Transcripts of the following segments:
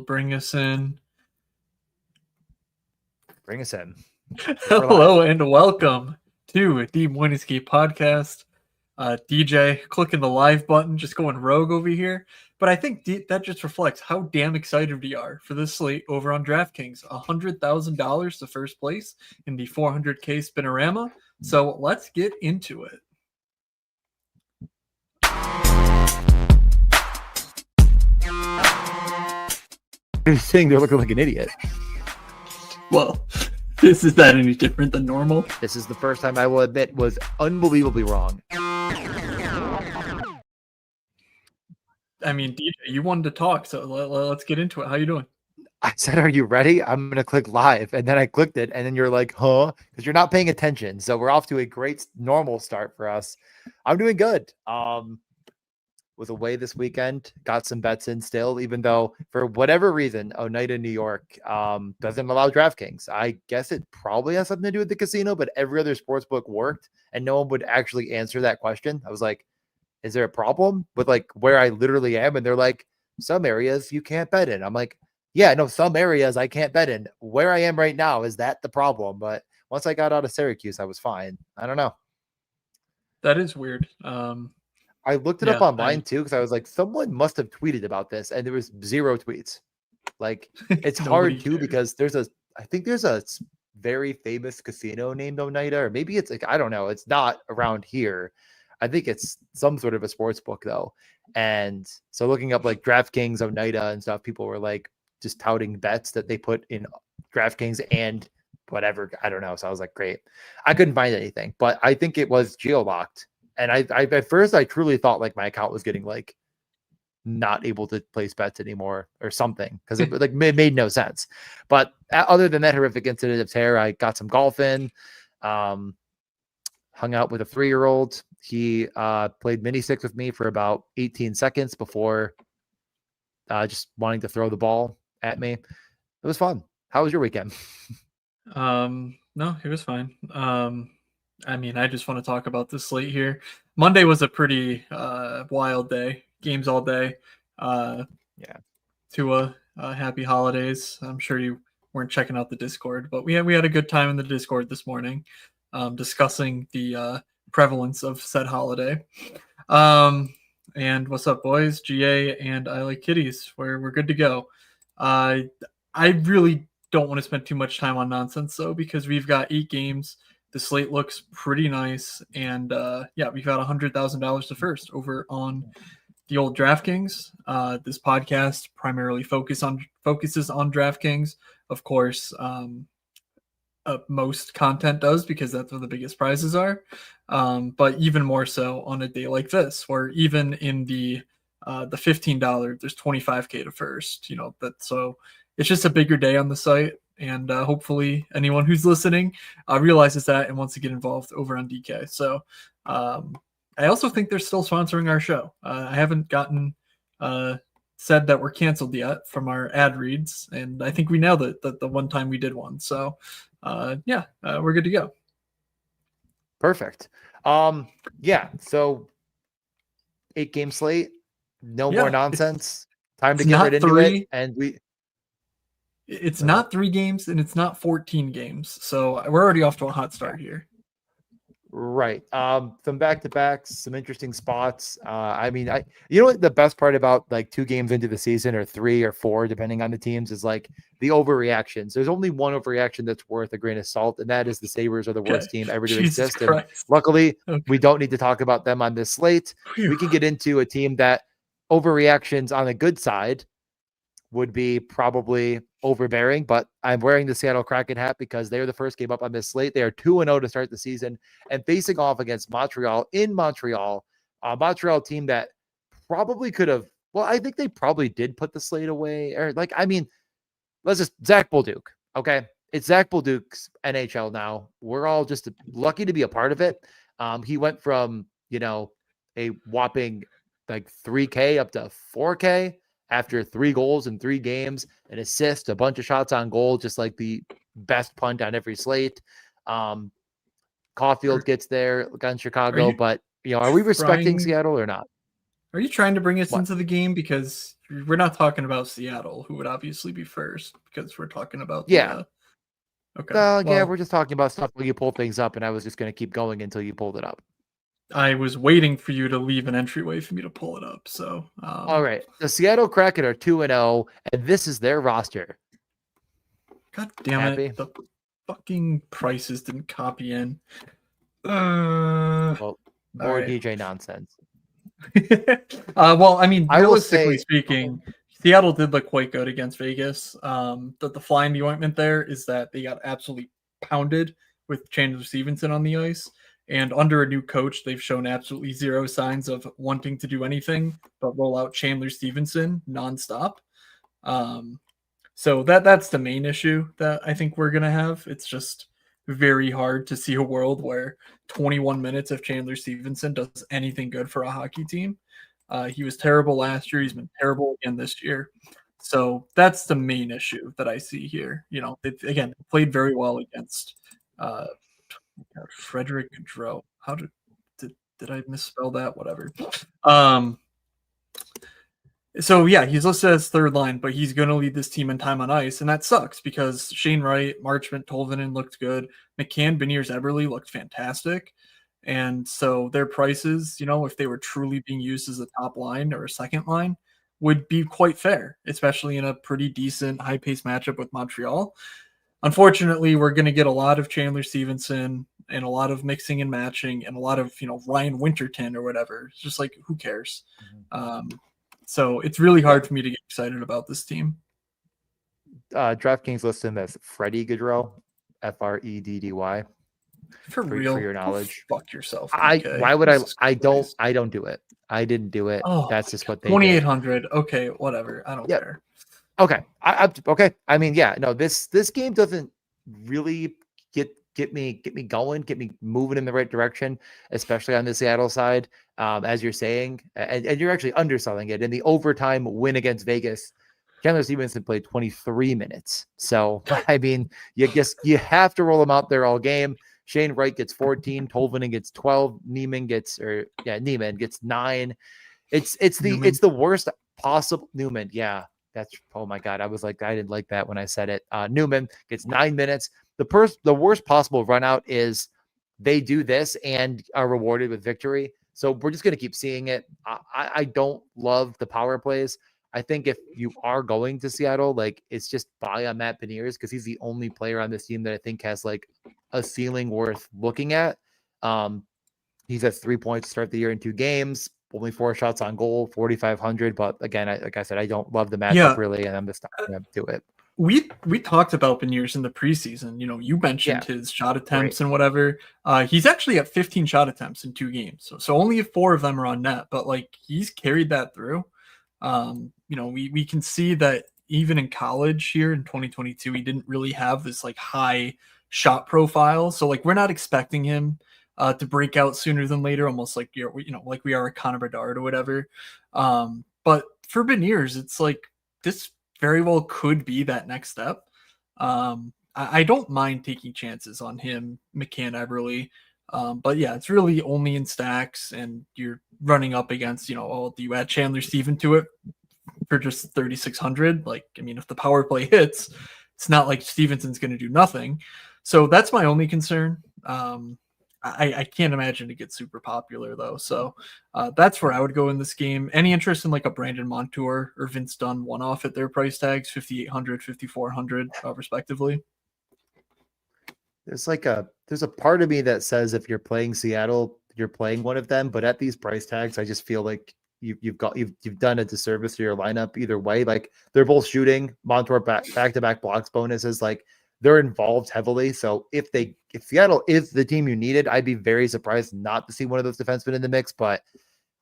bring us in. Bring us in. Hello and welcome to the Moinescape podcast. DJ clicking the live button, just going rogue over here. But I think that just reflects how damn excited we are for this slate over on DraftKings. $100,000 to first place in the 400K Spinorama. So let's get into it. You're saying they're looking like an idiot. Well, is that any different than normal? This is the first time I will admit was unbelievably wrong. I mean, DJ, you wanted to talk, so let's get into it. How you doing? I said, are you ready? I'm going to click live. And then I clicked it. And then you're like, huh? Because you're not paying attention. So we're off to a great normal start for us. I'm doing good. Was away this weekend. Got some bets in still, even though for whatever reason, Oneida, New York doesn't allow DraftKings. I guess it probably has something to do with the casino, but every other sports book worked and no one would actually answer that question. I was like, is there a problem with like where I literally am? And they're like, some areas you can't bet in. I'm like, yeah, no, some areas I can't bet in. Where I am right now, is that the problem? But once I got out of Syracuse, I was fine. I don't know. That is weird. I looked it up online too, because I was like, someone must have tweeted about this, and there was 0 tweets. Like, it's hard too, because I think there's a very famous casino named Oneida, or maybe it's like, I don't know. It's not around here. I think it's some sort of a sports book though. And so looking up like DraftKings, Oneida and stuff, people were like just touting bets that they put in DraftKings and whatever. I don't know. So I was like, great. I couldn't find anything, but I think it was geo-locked. And I at first I truly thought like my account was getting like not able to place bets anymore or something, because it like made no sense. But other than that horrific incident of terror, I got some golf in, hung out with a 3-year-old. He played mini six with me for about 18 seconds before just wanting to throw the ball at me. It was fun. How was your weekend? No, it was fine. I mean, I just want to talk about this slate here. Monday was a pretty wild day. Games all day. Tua, happy holidays. I'm sure you weren't checking out the Discord, but we had a good time in the Discord this morning, discussing the prevalence of said holiday. And what's up, boys? GA and I Like Kitties. We're good to go. I really don't want to spend too much time on nonsense though, because we've got 8 games. The slate looks pretty nice, and we've got $100,000 to first over on the old DraftKings. This podcast primarily focuses on DraftKings, of course. Most content does, because that's where the biggest prizes are. But even more so on a day like this, where even in the $15, there's $25K to first. So it's just a bigger day on the site. And hopefully anyone who's listening realizes that and wants to get involved over on DK. So I also think they're still sponsoring our show. I haven't gotten said that we're canceled yet from our ad reads, and I think we nailed it the one time we did one. So we're good to go. Perfect. So 8-game slate, no more nonsense. Time to get right into it. And it's not 3 games and it's not 14 games. So we're already off to a hot start here. Right. Some back-to-backs, some interesting spots. I mean, you know what the best part about like 2 games into the season, or 3 or 4, depending on the teams, is like the overreactions. There's only one overreaction that's worth a grain of salt, and that is the Sabres are the worst team ever to exist. And luckily, we don't need to talk about them on this slate. We can get into a team that overreactions on the good side would be probably overbearing, but I'm wearing the Seattle Kraken hat because they're the first game up on this slate. They are 2-0 to start the season and facing off against Montreal in Montreal, a Montreal team that probably could have, well, I think they probably did put the slate away, or like, I mean, let's just, Zach Bolduc. Okay. It's Zach Bolduc's NHL now. We're all just lucky to be a part of it. He went from, a whopping like 3K up to 4K after 3 goals in 3 games, an assist, a bunch of shots on goal, just like the best punt on every slate. Caulfield gets there against Chicago, but are we respecting Seattle or not? Are you trying to bring us into the game? Because we're not talking about Seattle, who would obviously be first because we're talking about the. Yeah. Okay. Yeah, Well, we're just talking about stuff where you pull things up, and I was just going to keep going until you pulled it up. I was waiting for you to leave an entryway for me to pull it up. So, All right. The Seattle Kraken are 2-0, and this is their roster. God damn Happy? it. The fucking prices didn't copy in. Well, more right. DJ nonsense. Well, I mean, I will realistically say, speaking, Seattle did look quite good against Vegas. The fly in the ointment there is that they got absolutely pounded with Chandler Stevenson on the ice. And under a new coach, they've shown absolutely zero signs of wanting to do anything but roll out Chandler Stevenson nonstop. So that's the main issue that I think we're gonna have. It's just very hard to see a world where 21 minutes of Chandler Stevenson does anything good for a hockey team. He was terrible last year. He's been terrible again this year. So that's the main issue that I see here. You know, again, played very well against uh, Frederick Gaudreau. How did I misspell that? Whatever. So yeah, he's listed as third line, but he's going to lead this team in time on ice, and that sucks because Shane Wright, Marchment, Tolvanen looked good. McCann, Beniers, Eberle looked fantastic, and so their prices, you know, if they were truly being used as a top line or a second line, would be quite fair, especially in a pretty decent high-paced matchup with Montreal. Unfortunately, we're going to get a lot of Chandler Stevenson and a lot of mixing and matching and a lot of, you know, Ryan Winterton or whatever. It's just like, who cares? So it's really hard for me to get excited about this team. DraftKings lists him as Freddie Gaudreau, Freddy. For real, for your knowledge. fuck yourself. DK. Why would I don't do it. I didn't do it. Oh, that's just what they 2,800. Okay, whatever. I don't care. Okay. Okay. I mean, yeah, no, this game doesn't really get me going, get me moving in the right direction, especially on the Seattle side. As you're saying, and you're actually underselling it. In the overtime win against Vegas, Chandler Stevenson played 23 minutes. So, I mean, you have to roll him out there all game. Shane Wright gets 14, Tolvanen gets 12, Neiman gets 9. It's the worst possible. Newman, yeah. That's, oh my God. I was like, I didn't like that when I said it. Newman gets 9 minutes. The worst possible run out is they do this and are rewarded with victory. So we're just going to keep seeing it. I don't love the power plays. I think if you are going to Seattle, like, it's just buy on Matt Beniers because he's the only player on this team that I think has like a ceiling worth looking at. He's at 3 points to start the year in 2 games, only 4 shots on goal, 4,500. But again, like I said, I don't love the matchup really, and I'm just not going to do it. We talked about Beniers in the preseason. You know, you mentioned his shot attempts and whatever. He's actually at 15 shot attempts in 2 games. So only 4 of them are on net, but like he's carried that through. You know, we can see that even in college here in 2022, he didn't really have this like high shot profile. So like we're not expecting him to break out sooner than later, almost like like we are a Connor Bedard or whatever. But for Beniers, it's like this very well could be that next step. I don't mind taking chances on him, McCann, Eberle. But yeah, it's really only in stacks, and you're running up against, do you add Chandler Steven to it for just 3,600? Like, I mean, if the power play hits, it's not like Stevenson's going to do nothing. So that's my only concern. I can't imagine it gets super popular though. So that's where I would go in this game. Any interest in like a Brandon Montour or Vince Dunn one-off at their price tags, 5,800, 5,400 respectively? There's a part of me that says if you're playing Seattle, you're playing one of them, but at these price tags, I just feel like you've done a disservice to your lineup either way. Like, they're both shooting. Montour back-to-back blocks bonuses, like they're involved heavily. So if Seattle is the team you needed, I'd be very surprised not to see one of those defensemen in the mix. But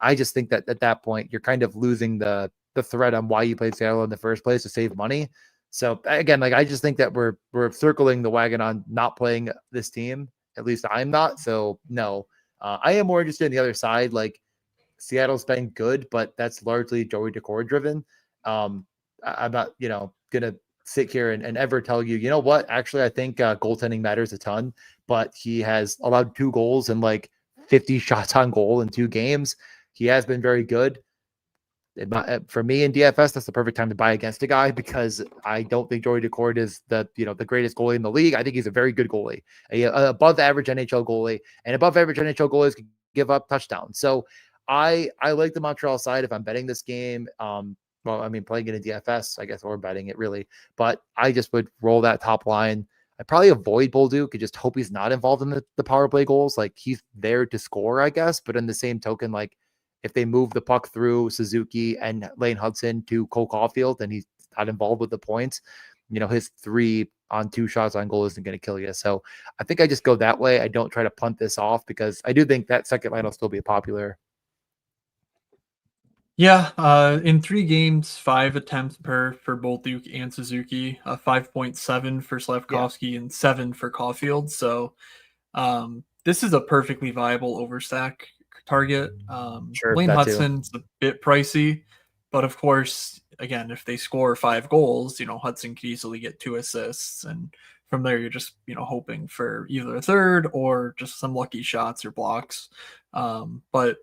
I just think that at that point, you're kind of losing the thread on why you played Seattle in the first place, to save money. So again, like, I just think that we're circling the wagon on not playing this team. At least I'm not. So no, I am more interested in the other side. Like, Seattle's been good, but that's largely Joey Decor driven. I'm not, gonna sit here and ever tell you, you know what? Actually, I think goaltending matters a ton. But he has allowed 2 goals and like 50 shots on goal in 2 games. He has been very good. For me in DFS, that's the perfect time to buy against a guy because I don't think Joey Daccord is the greatest goalie in the league. I think he's a very good goalie, a above average NHL goalie, and above average NHL goalies can give up touchdowns. So I like the Montreal side if I'm betting this game. Well, I mean, playing it in DFS, I guess, or betting it really, but I just would roll that top line. I probably avoid Bolduc and just hope he's not involved in the power play goals. Like he's there to score, I guess, but in the same token, like if they move the puck through Suzuki and Lane Hudson to Cole Caulfield and he's not involved with the points, his 3 on 2 shots on goal isn't going to kill you. So I think I just go that way. I don't try to punt this off because I do think that second line will still be popular. Yeah, in 3 games, 5 attempts for both Duke and Suzuki, 5.7 for Slavkovsky and 7 for Caulfield. So this is a perfectly viable overstack target. Sure, Lane that too. Hudson's a bit pricey, but of course, again, if they score 5 goals, Hudson could easily get 2 assists, and from there you're just hoping for either a third or just some lucky shots or blocks. But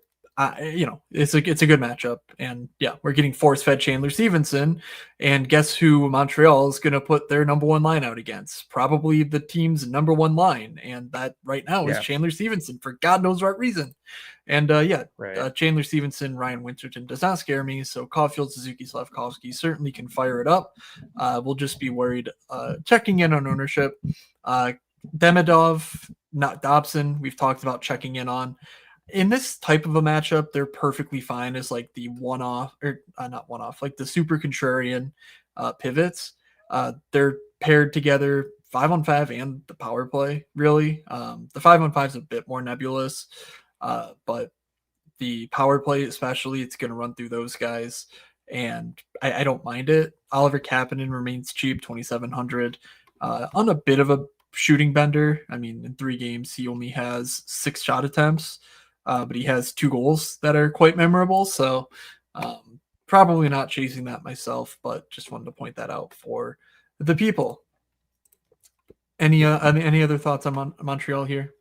it's a good matchup, and yeah, we're getting force-fed Chandler Stevenson, and guess who Montreal is going to put their number 1 line out against? Probably the team's number 1 line, and that right now is Chandler Stevenson for God knows what reason. And Chandler Stevenson, Ryan Winterton does not scare me, so Caulfield, Suzuki, Slavkovsky certainly can fire it up. We'll just be worried checking in on ownership. Demidov, not Dobson, we've talked about checking in on. In this type of a matchup, they're perfectly fine as like the one-off, or not one-off, like the super contrarian pivots. They're paired together 5-on-5 and the power play, really. The 5-on-5 is a bit more nebulous, but the power play especially, it's going to run through those guys, and I don't mind it. Oliver Kapanen remains cheap, 2,700, on a bit of a shooting bender. I mean, in 3 games, he only has 6 shot attempts. But he has 2 goals that are quite memorable. So probably not chasing that myself, but just wanted to point that out for the people. Any other thoughts on Montreal here?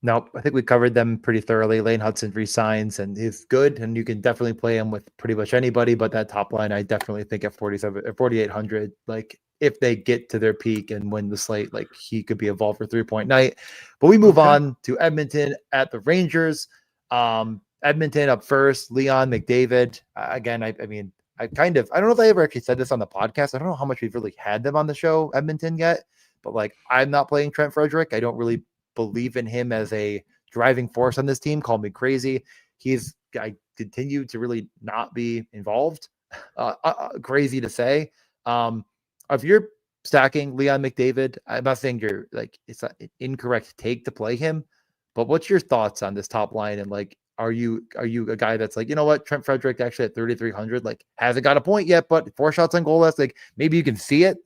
Nope. I think we covered them pretty thoroughly. Lane Hudson resigns and he's good, and you can definitely play him with pretty much anybody, but that top line, I definitely think at 4,800, like if they get to their peak and win the slate, like he could be involved for 3-point night. But we move on to Edmonton at the Rangers. Edmonton up first, Leon McDavid. Again, I mean, I don't know if I ever actually said this on the podcast. I don't know how much we've really had them on the show, Edmonton, yet, but like I'm not playing Trent Frederick. I don't really believe in him as a driving force on this team. Call me crazy. I continue to really not be involved. Crazy to say. If you're stacking Leon McDavid, I'm not saying you're like it's an incorrect take to play him, but what's your thoughts on this top line? And like, are you a guy that's like, you know what, Trent Frederick actually at 3,300, like hasn't got a point yet, but 4 shots on goal less, like maybe you can see it?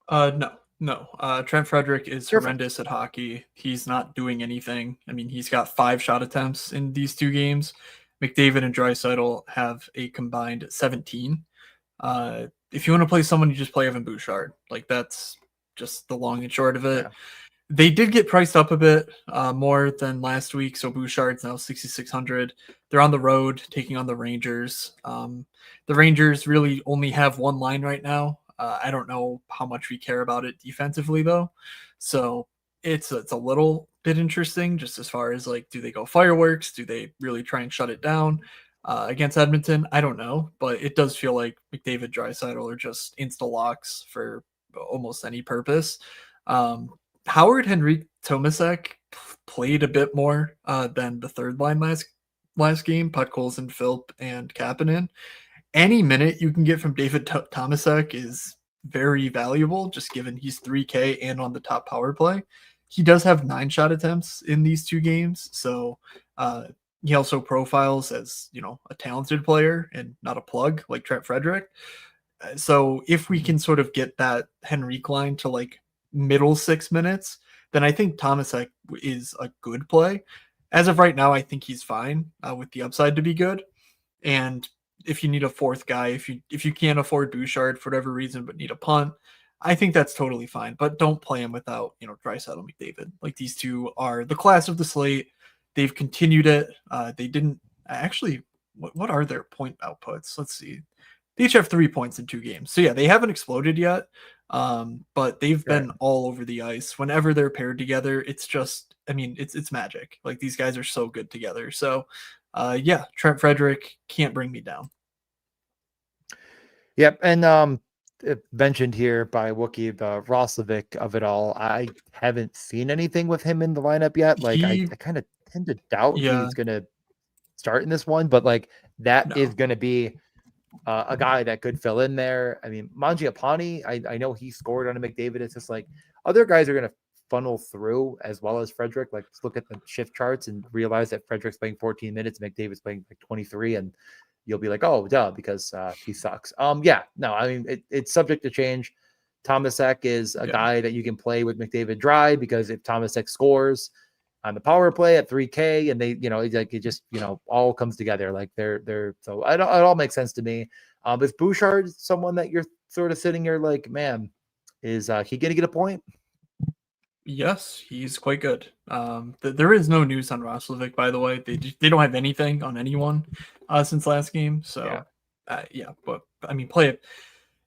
No. Trent Frederick is horrendous at hockey. He's not doing anything. I mean, he's got 5 shot attempts in these 2 games. McDavid and Draisaitl have a combined 17. If you want to play someone, you just play Evan Bouchard. Like that's just the long and short of it. Yeah. They did get priced up a bit more than last week, so Bouchard's now 6,600. They're on the road taking on the Rangers. The Rangers really only have 1 line right now. I don't know how much we care about it defensively though, so it's a little bit interesting just as far as like, do they go fireworks? Do they really try and shut it down? Against Edmonton, I don't know, but it does feel like McDavid, Draisaitl are just insta locks for almost any purpose. Howard Henrique Tomasek played a bit more than the third line last game. Putkos, Philp, and Kapanen. Any minute you can get from David Tomasek is very valuable, just given he's 3K and on the top power play. He does have 9 shot attempts in these 2 games, so he also profiles as, a talented player and not a plug like Trent Frederick. So if we can sort of get that Henrique line to like middle 6 minutes, then I think Tomasek is a good play. As of right now, I think he's fine with the upside to be good. And if you need a 4th guy, if you can't afford Bouchard for whatever reason but need a punt, I think that's totally fine. But don't play him without, Draisaitl, McDavid. Like these 2 are the class of the slate. They've continued it. They didn't actually what are their point outputs? Let's see. They each have 3 points in 2 games. So yeah, they haven't exploded yet. But they've been all over the ice. Whenever they're paired together, it's just, I mean, it's magic. Like these guys are so good together. So yeah, Trent Frederick can't bring me down. Yep. And mentioned here by Wookie, the Roslovic of it all. I haven't seen anything with him in the lineup yet. Like I kind of tend to doubt he's gonna start in this one, but like that is gonna be a guy that could fill in there. I mean, Mangiapane, I know he scored on a McDavid. It's just like other guys are gonna funnel through as well as Frederick. Like let's look at the shift charts and realize that Frederick's playing 14 minutes, McDavid's playing like 23, and you'll be like, oh, duh, because he sucks. Yeah, no, I mean it's subject to change. Tomasek is a guy that you can play with McDavid dry because if Tomasek scores on the power play at 3K and they, like it just, all comes together. Like they're so it all makes sense to me. Is Bouchard someone that you're sort of sitting here like, man, is he going to get a point? Yes, he's quite good. There is no news on Roslovic, by the way. They don't have anything on anyone since last game. So yeah, but I mean, play it.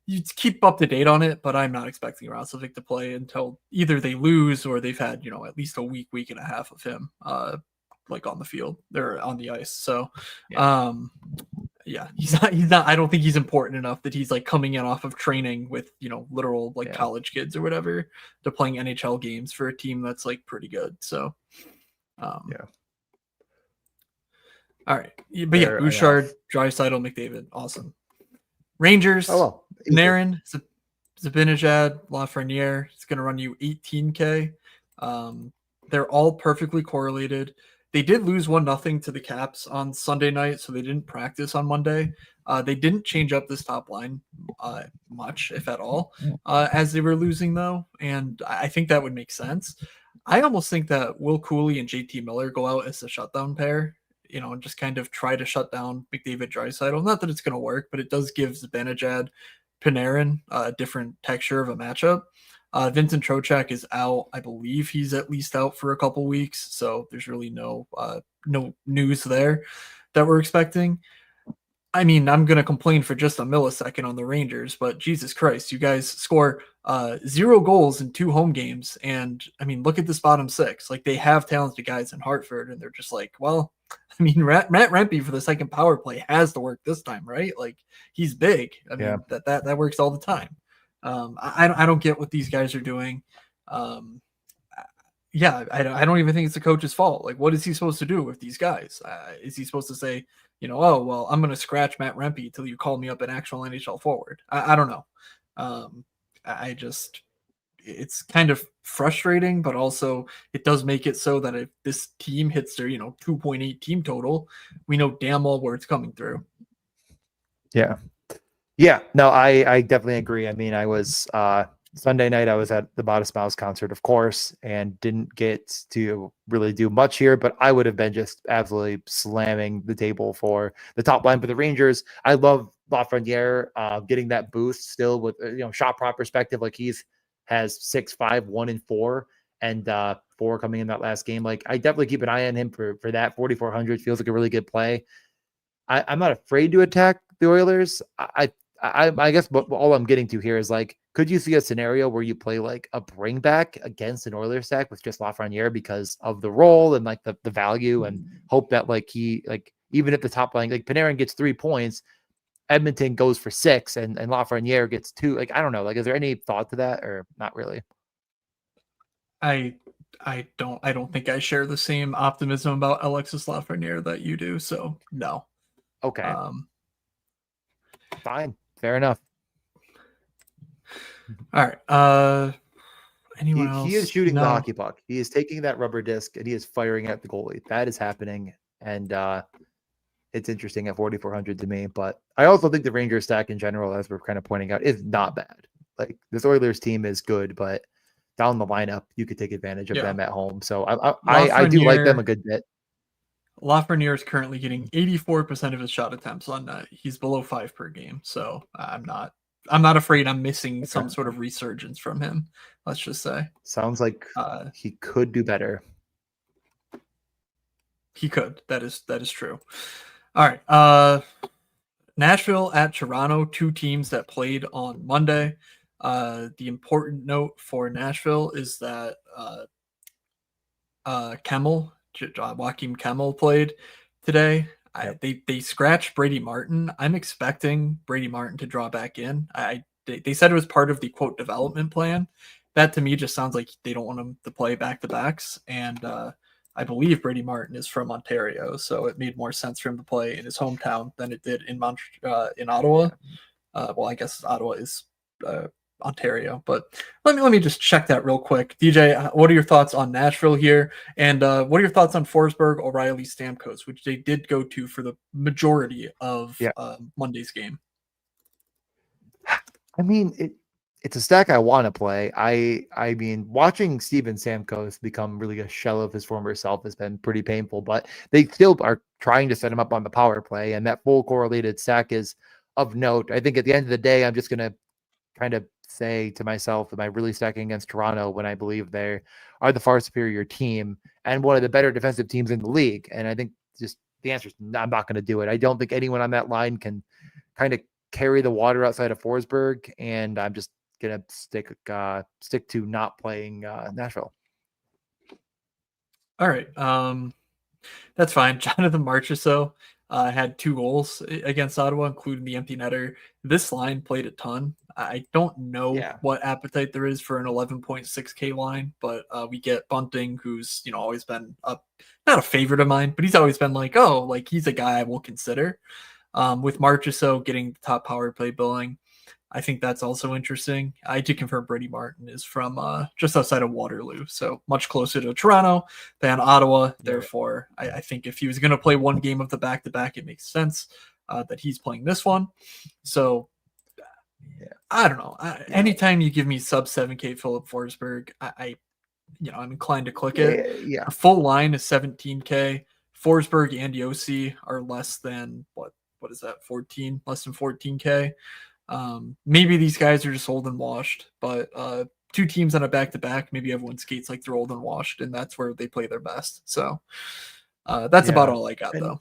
You keep up to date on it, but I'm not expecting Roslovic to play until either they lose or they've had at least a week and a half of him like on the field or on the ice. So yeah, he's not I don't think he's important enough that he's like coming in off of training with literal like college kids or whatever to playing NHL games for a team that's like pretty good. So all right, but yeah, Bouchard, Draisaitl, McDavid, awesome. Rangers, Panarin, Zibanejad, Lafreniere. It's going to run you 18K. They're all perfectly correlated. They did lose 1-0 to the Caps on Sunday night, so they didn't practice on Monday. They didn't change up this top line much, if at all, as they were losing, though, and I think that would make sense. I almost think that Will Cooley and JT Miller go out as a shutdown pair, and just kind of try to shut down McDavid, Draisaitl. Not that it's going to work, but it does give Zibanejad, Panarin a different texture of a matchup. Vincent Trocheck is out. I believe he's at least out for a couple weeks, so there's really no news there that we're expecting. I mean, I'm going to complain for just a millisecond on the Rangers, but Jesus Christ, you guys score 0 goals in 2 home games. And I mean, look at this bottom 6. Like they have talented guys in Hartford and they're just like, well, I mean, Matt Rempe for the second power play has to work this time, right? Like he's big. I mean, that works all the time. I don't get what these guys are doing. I don't even think it's the coach's fault. Like, what is he supposed to do with these guys? Is he supposed to say, oh, well, I'm going to scratch Matt Rempe until you call me up an actual NHL forward? I don't know. It's kind of frustrating, but also it does make it so that if this team hits their, 2.8 team total, we know damn well where it's coming through. Yeah. Yeah. No, I definitely agree. I mean, I was Sunday night, I was at the Modest Mouse concert, of course, and didn't get to really do much here, but I would have been just absolutely slamming the table for the top line for the Rangers. I love Lafreniere getting that boost still with, shot prop perspective. Like has 6-5, 1 and 4, and 4 coming in that last game. Like I definitely keep an eye on him for that. 4,400 feels like a really good play. I'm not afraid to attack the Oilers. I guess all I'm getting to here is like, could you see a scenario where you play like a bring back against an Oilers stack with just Lafreniere because of the role and like the value, and hope that like he, like, even if the top line, like Panarin gets 3 points, Edmonton goes for 6 and Lafreniere gets 2. Like, I don't know. Like, is there any thought to that or not really? I don't think I share the same optimism about Alexis Lafreniere that you do. So no. Okay. Fine. Fair enough. All right. Anyone else? He is shooting the hockey puck. He is taking that rubber disc and he is firing at the goalie. That is happening. And it's interesting at 4,400 to me. But I also think the Rangers stack in general, as we're kind of pointing out, is not bad. Like this Oilers team is good, but down the lineup, you could take advantage of them at home. So I do like them a good bit. Lafreniere is currently getting 84% of his shot attempts on net. He's below 5 per game. So I'm not afraid I'm missing some sort of resurgence from him. Let's just say. Sounds like he could do better. He could. That is true. All right. Nashville at Toronto, two teams that played on Monday. The important note for Nashville is that Joakim Kemmel played today. Yep. They scratched Brady Martin. I'm expecting Brady Martin to draw back in. They said it was part of the quote development plan. That to me just sounds like they don't want him to play back to backs. And I believe Brady Martin is from Ontario, so it made more sense for him to play in his hometown than it did in Ottawa. Well, I guess Ottawa is Ontario, but let me just check that real quick. DJ, what are your thoughts on Nashville here, and what are your thoughts on Forsberg, O'Reilly, Stamkos, which they did go to for the majority of Monday's game? I mean, it's a stack I want to play. I mean, watching Steven Stamkos become really a shell of his former self has been pretty painful, but they still are trying to set him up on the power play, and that full correlated stack is of note. I think at the end of the day, I'm just going to kind of say to myself, am I really stacking against Toronto when I believe they are the far superior team and one of the better defensive teams in the league? And I think just the answer is I'm not going to do it. I don't think anyone on that line can kind of carry the water outside of Forsberg, and I'm just going to stick to not playing Nashville. All right. That's fine. Jonathan Marchessault had 2 goals against Ottawa, including the empty netter. This line played a ton. I don't know what appetite there is for an 11.6K line, but we get Bunting, who's always been not a favorite of mine, but he's always been like he's a guy I will consider. With Marchessault getting the top power play billing, I think that's also interesting. I did confirm Brady Martin is from just outside of Waterloo, so much closer to Toronto than Ottawa. Therefore, I think if he was going to play one game of the back-to-back, it makes sense that he's playing this one. So, I don't know. Anytime you give me sub 7K Philip Forsberg, I'm inclined to click it. Yeah. The full line is 17K. Forsberg and Yossi are less than what is that? 14, less than 14K. Maybe these guys are just old and washed, but two teams on a back-to-back, maybe everyone skates like they're old and washed, and that's where they play their best. So that's about all I got, though.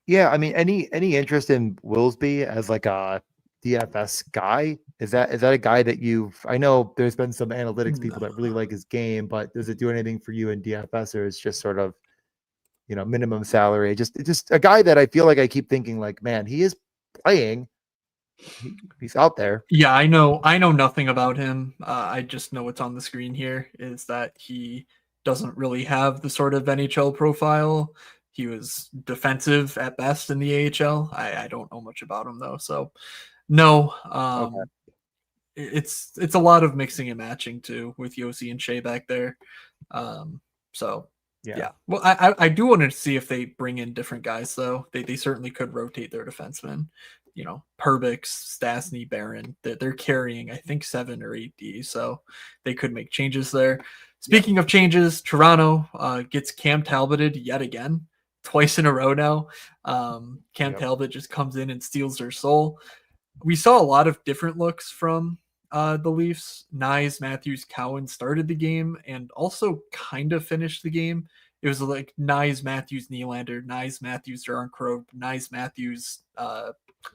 Yeah, I mean, any interest in Willsby as like a DFS guy? Is that a guy that I know there's been some analytics people that really like his game, but does it do anything for you in DFS, or is just sort of minimum salary? Just a guy that I feel like I keep thinking like, man, he is playing. He's out there. Yeah, I know nothing about him. I just know what's on the screen here is that he doesn't really have the sort of NHL profile. He was defensive at best in the AHL. I don't know much about him though, so no. It's a lot of mixing and matching too with Yossi and Shea back there. So yeah. Well, I do want to see if they bring in different guys though. They certainly could rotate their defensemen. Perbix, Stastny, Barron, they're carrying, I think, 7 or 8 D, so they could make changes there. Speaking of changes, Toronto gets Cam Talboted yet again, twice in a row now. Cam Talbot just comes in and steals their soul. We saw a lot of different looks from the Leafs. Nyes, Matthews, Cowan started the game and also kind of finished the game. It was like Nyes, Matthews, Nylander, Nyes, Matthews, Jarnkrog, Nyes, Matthews,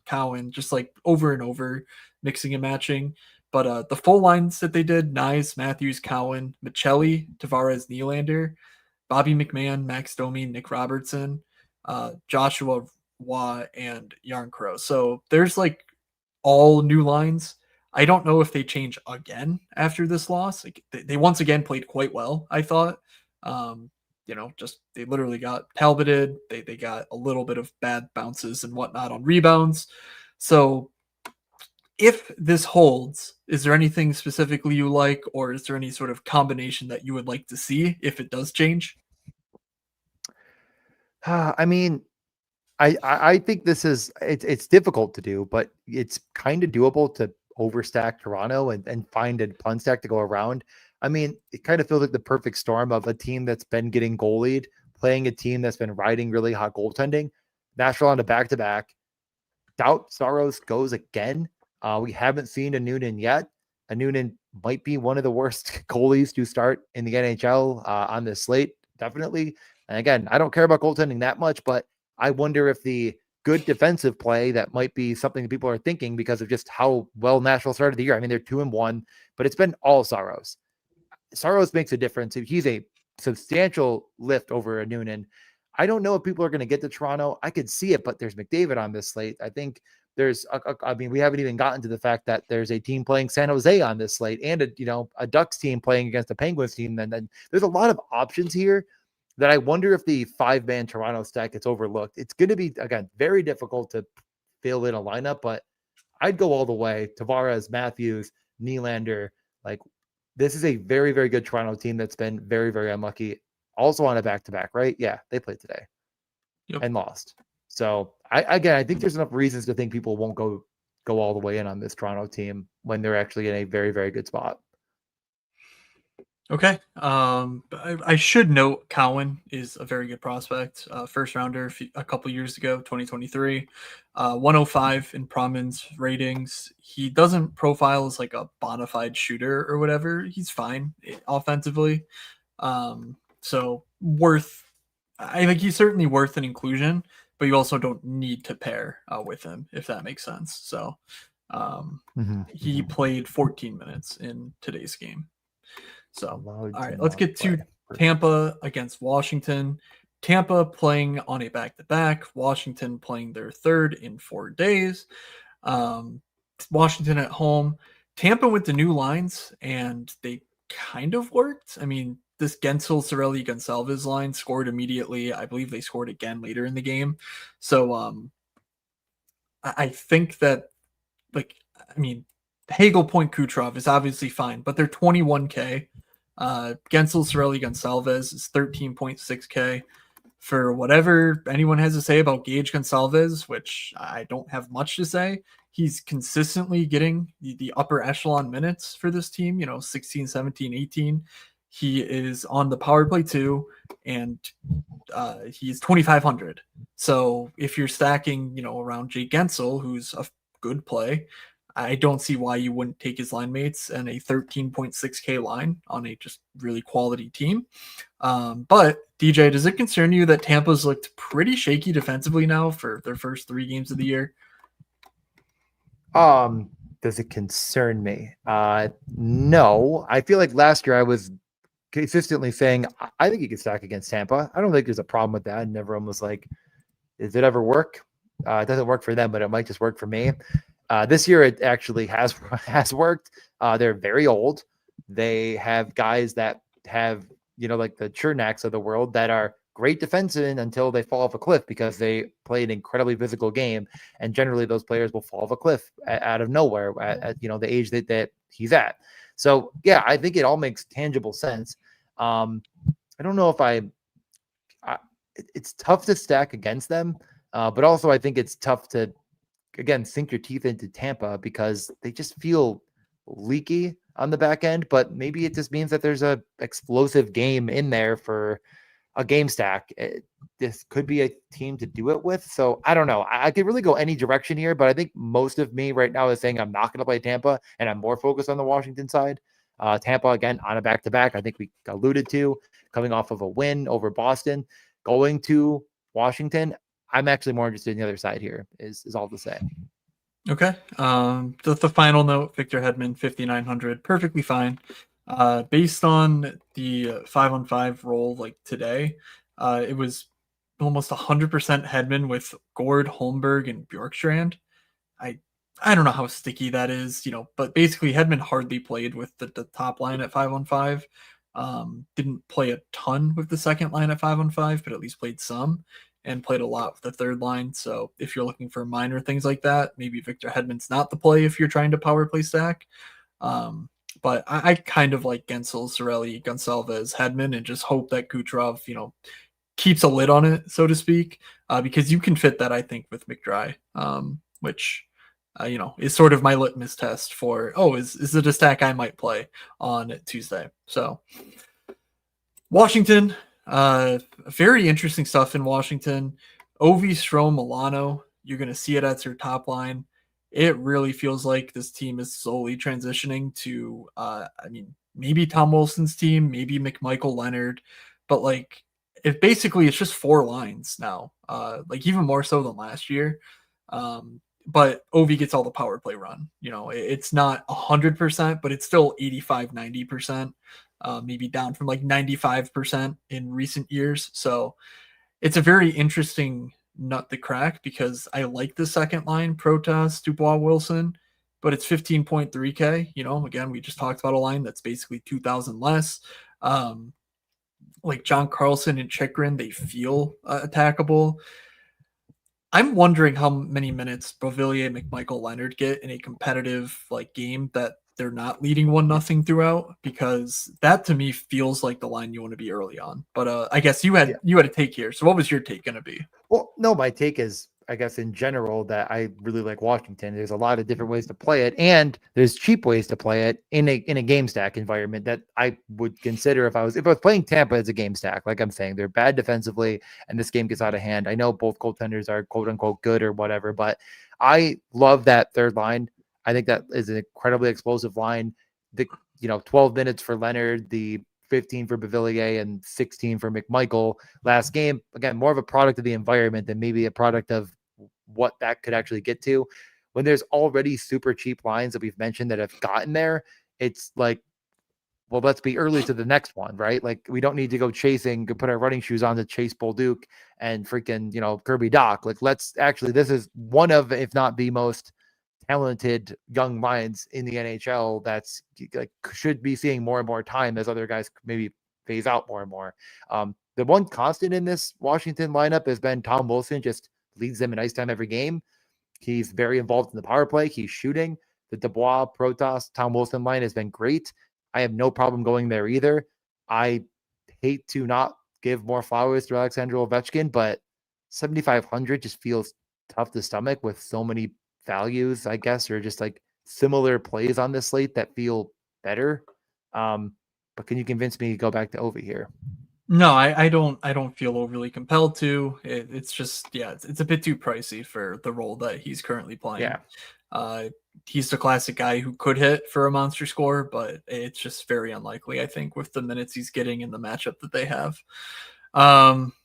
Cowan, just like over and over, mixing and matching. But the full lines that they did, Nyes, Matthews, Cowan, Michelli, Tavares, Nylander, Bobby McMahon, Max Domi, Nick Robertson, Joshua Waugh, and Jarnkrog. So there's like all new lines. I don't know if they change again after this loss. Like they once again played quite well, I thought. Just they literally got Talboted. They got a little bit of bad bounces and whatnot on rebounds. So if this holds, is there anything specifically you like, or is there any sort of combination that you would like to see if it does change? I mean, I think this is it's difficult to do, but it's kind of doable to overstack Toronto and find a pun stack to go around. I mean, it kind of feels like the perfect storm of a team that's been getting goalied, playing a team that's been riding really hot goaltending. Nashville on a back-to-back. Doubt Saros goes again. We haven't seen a Noonan yet. A Noonan might be one of the worst goalies to start in the NHL on this slate, definitely. And again, I don't care about goaltending that much, but I wonder if the good defensive play that might be something that people are thinking because of just how well Nashville started the year. I mean, they're 2-1, but it's been all Saros. Saros makes a difference. He's a substantial lift over a Noonan. I don't know if people are going to get to Toronto. I could see it, but there's McDavid on this slate. I think there's, I mean, we haven't even gotten to the fact that there's a team playing San Jose on this slate and a Ducks team playing against a Penguins team. And then there's a lot of options here that I wonder if the 5-man Toronto stack gets overlooked. It's going to be, again, very difficult to fill in a lineup, but I'd go all the way. Tavares, Matthews, Nylander. Like, this is a very, very good Toronto team that's been very, very unlucky. Also on a back-to-back, right? Yeah, they played today and lost. So, I think there's enough reasons to think people won't go all the way in on this Toronto team when they're actually in a very, very good spot. Okay. I should note Cowan is a very good prospect. First rounder a couple years ago, 2023. 105 in Promin's ratings. He doesn't profile as like a bona fide shooter or whatever. He's fine offensively. So I think he's certainly worth an inclusion, but you also don't need to pair with him, if that makes sense. So he played 14 minutes in today's game. So, all right, let's get to Tampa against Washington. Tampa playing on a back-to-back. Washington playing their third in 4 days. Washington at home. Tampa with the new lines, and they kind of worked. I mean, this Gensel, Cirelli, Gonçalves line scored immediately. I believe they scored again later in the game. So I think that, Hagel, Point, Kucherov is obviously fine, but they're 21K. Gensel, Cirelli, Gonçalves is 13.6K. For whatever anyone has to say about Gage Gonçalves, which I don't have much to say, he's consistently getting the upper echelon minutes for this team, 16, 17, 18. He is on the power play too, and he's 2,500. So if you're stacking, around Jake Gensel, who's a good play, I don't see why you wouldn't take his line mates and a 13.6K line on a just really quality team. But DJ, does it concern you that Tampa's looked pretty shaky defensively now for their first 3 games of the year? Does it concern me? No. I feel like last year I was consistently saying I think you can stack against Tampa. I don't think there's a problem with that. And everyone was like, does it ever work? It doesn't work for them, but it might just work for me. This year, it actually has worked. They're very old. They have guys that have, like the Chernaks of the world that are great defensemen until they fall off a cliff because they play an incredibly physical game. And generally, those players will fall off a cliff out of nowhere at the age that he's at. So, yeah, I think it all makes tangible sense. I don't know if it's tough to stack against them, but also I think it's tough to, again, sink your teeth into Tampa because they just feel leaky on the back end, but maybe it just means that there's a explosive game in there for a game stack. This could be a team to do it with. So I don't know. I could really go any direction here, but I think most of me right now is saying I'm not going to play Tampa and I'm more focused on the Washington side. Tampa, again, on a back-to-back, I think we alluded to, coming off of a win over Boston, going to Washington. I'm actually more interested in the other side here, is all to say. Okay. The final note, Victor Hedman, 5,900, perfectly fine. Based on the 5-on-5 roll like today, it was almost 100% Hedman with Gord, Holmberg, and Bjorkstrand. I don't know how sticky that is, but basically Hedman hardly played with the top line at 5-on-5. Didn't play a ton with the second line at 5-on-5, but at least played some. And played a lot with the third line. So if you're looking for minor things like that, maybe Victor Hedman's not the play if you're trying to power play stack. But I kind of like Gensel, Cirelli, Gonçalves, Hedman, and just hope that Kucherov, keeps a lid on it, so to speak, because you can fit that, I think, with McDry, which, is sort of my litmus test for, is it a stack I might play on Tuesday? So Washington, very interesting stuff in Washington. Ovi, Strome, Milano, you're going to see it at your top line. It really feels like this team is slowly transitioning to, maybe Tom Wilson's team, maybe McMichael Leonard, but it's just 4 lines now, like even more so than last year. But Ovi gets all the power play run. It's not 100%, but it's still 85, 90%, maybe down from like 95% in recent years. So it's a very interesting nut to crack because I like the second line, Protas, Dubois, Wilson, but it's 15.3K. Again, we just talked about a line that's basically 2,000 less. Like John Carlson and Chikrin, they feel attackable. I'm wondering how many minutes Beauvillier, McMichael, Leonard get in a competitive like game that they're not leading 1-0 throughout, because that to me feels like the line you want to be early on. But I guess you had a take here. So what was your take going to be? Well, no, my take is, I guess in general, that I really like Washington. There's a lot of different ways to play it, and there's cheap ways to play it in a game stack environment that I would consider if I was playing Tampa as a game stack. Like I'm saying, they're bad defensively, and this game gets out of hand. I know both goaltenders are quote unquote good or whatever, but I love that third line. I think that is an incredibly explosive line. The 12 minutes for Leonard, the 15 for Beauvillier, and 16 for McMichael last game. Again, more of a product of the environment than maybe a product of what that could actually get to. When there's already super cheap lines that we've mentioned that have gotten there, it's like, well, let's be early to the next one, right? Like we don't need to go put our running shoes on to chase Bolduc and freaking, Kirby Doc. Like this is one of, if not the most talented young minds in the NHL that's like should be seeing more and more time as other guys maybe phase out more and more. The one constant in this Washington lineup has been Tom Wilson, just leads them in ice time every game. He's very involved in the power play. He's shooting. The Dubois, Protas, Tom Wilson line has been great. I have no problem going there either. I hate to not give more flowers to Alexander Ovechkin, but 7,500 just feels tough to stomach with so many values, I guess, or just like similar plays on this slate that feel better. But can you convince me to go back to Ovi here? No, I don't feel overly compelled to. It's just, it's a bit too pricey for the role that he's currently playing. Yeah. He's the classic guy who could hit for a monster score, but it's just very unlikely, I think, with the minutes he's getting in the matchup that they have.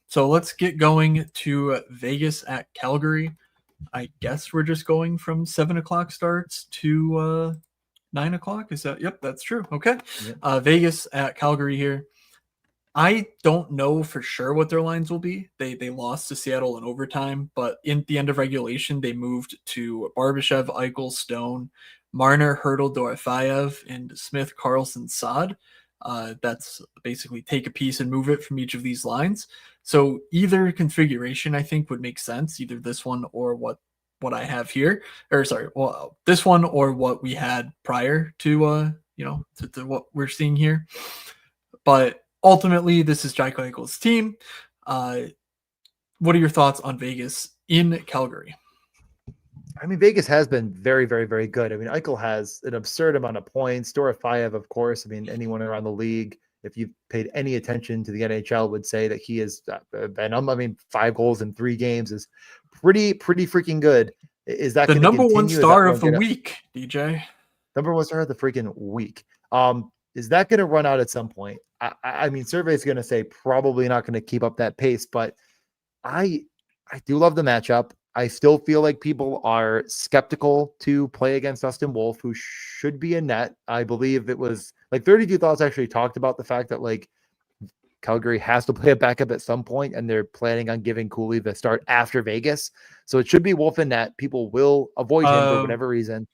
So let's get going to Vegas at Calgary. I guess we're just going from 7:00 starts to 9:00. Is that? Yep, that's true. Okay. Yep. Vegas at Calgary here. I don't know for sure what their lines will be. They lost to Seattle in overtime, but in the end of regulation, they moved to Barbashev, Eichel, Stone, Marner, Hurdle, Dorofayev, and Smith, Carlson, Saad. That's basically take a piece and move it from each of these lines. So either configuration, I think, would make sense. Either this one or what I have here, or sorry, well, this one or what we had prior to to what we're seeing here. But ultimately, this is Jack Eichel's team. What are your thoughts on Vegas in Calgary? I mean, Vegas has been very, very, very good. I mean, Eichel has an absurd amount of points. Dorofayev, of course. I mean, anyone around the league, if you've paid any attention to the NHL, would say that he has been, 5 goals in 3 games is pretty freaking good. Is that the number continue? one star of the week, DJ? Number one star of the freaking week. Is that going to run out at some point? I mean, survey is going to say probably not going to keep up that pace, but I do love the matchup. I still feel like people are skeptical to play against Dustin Wolf, who should be in net. I believe it was like 32 Thoughts actually talked about the fact that like Calgary has to play a backup at some point, and they're planning on giving Cooley the start after Vegas. So it should be Wolf in net. People will avoid him for whatever reason.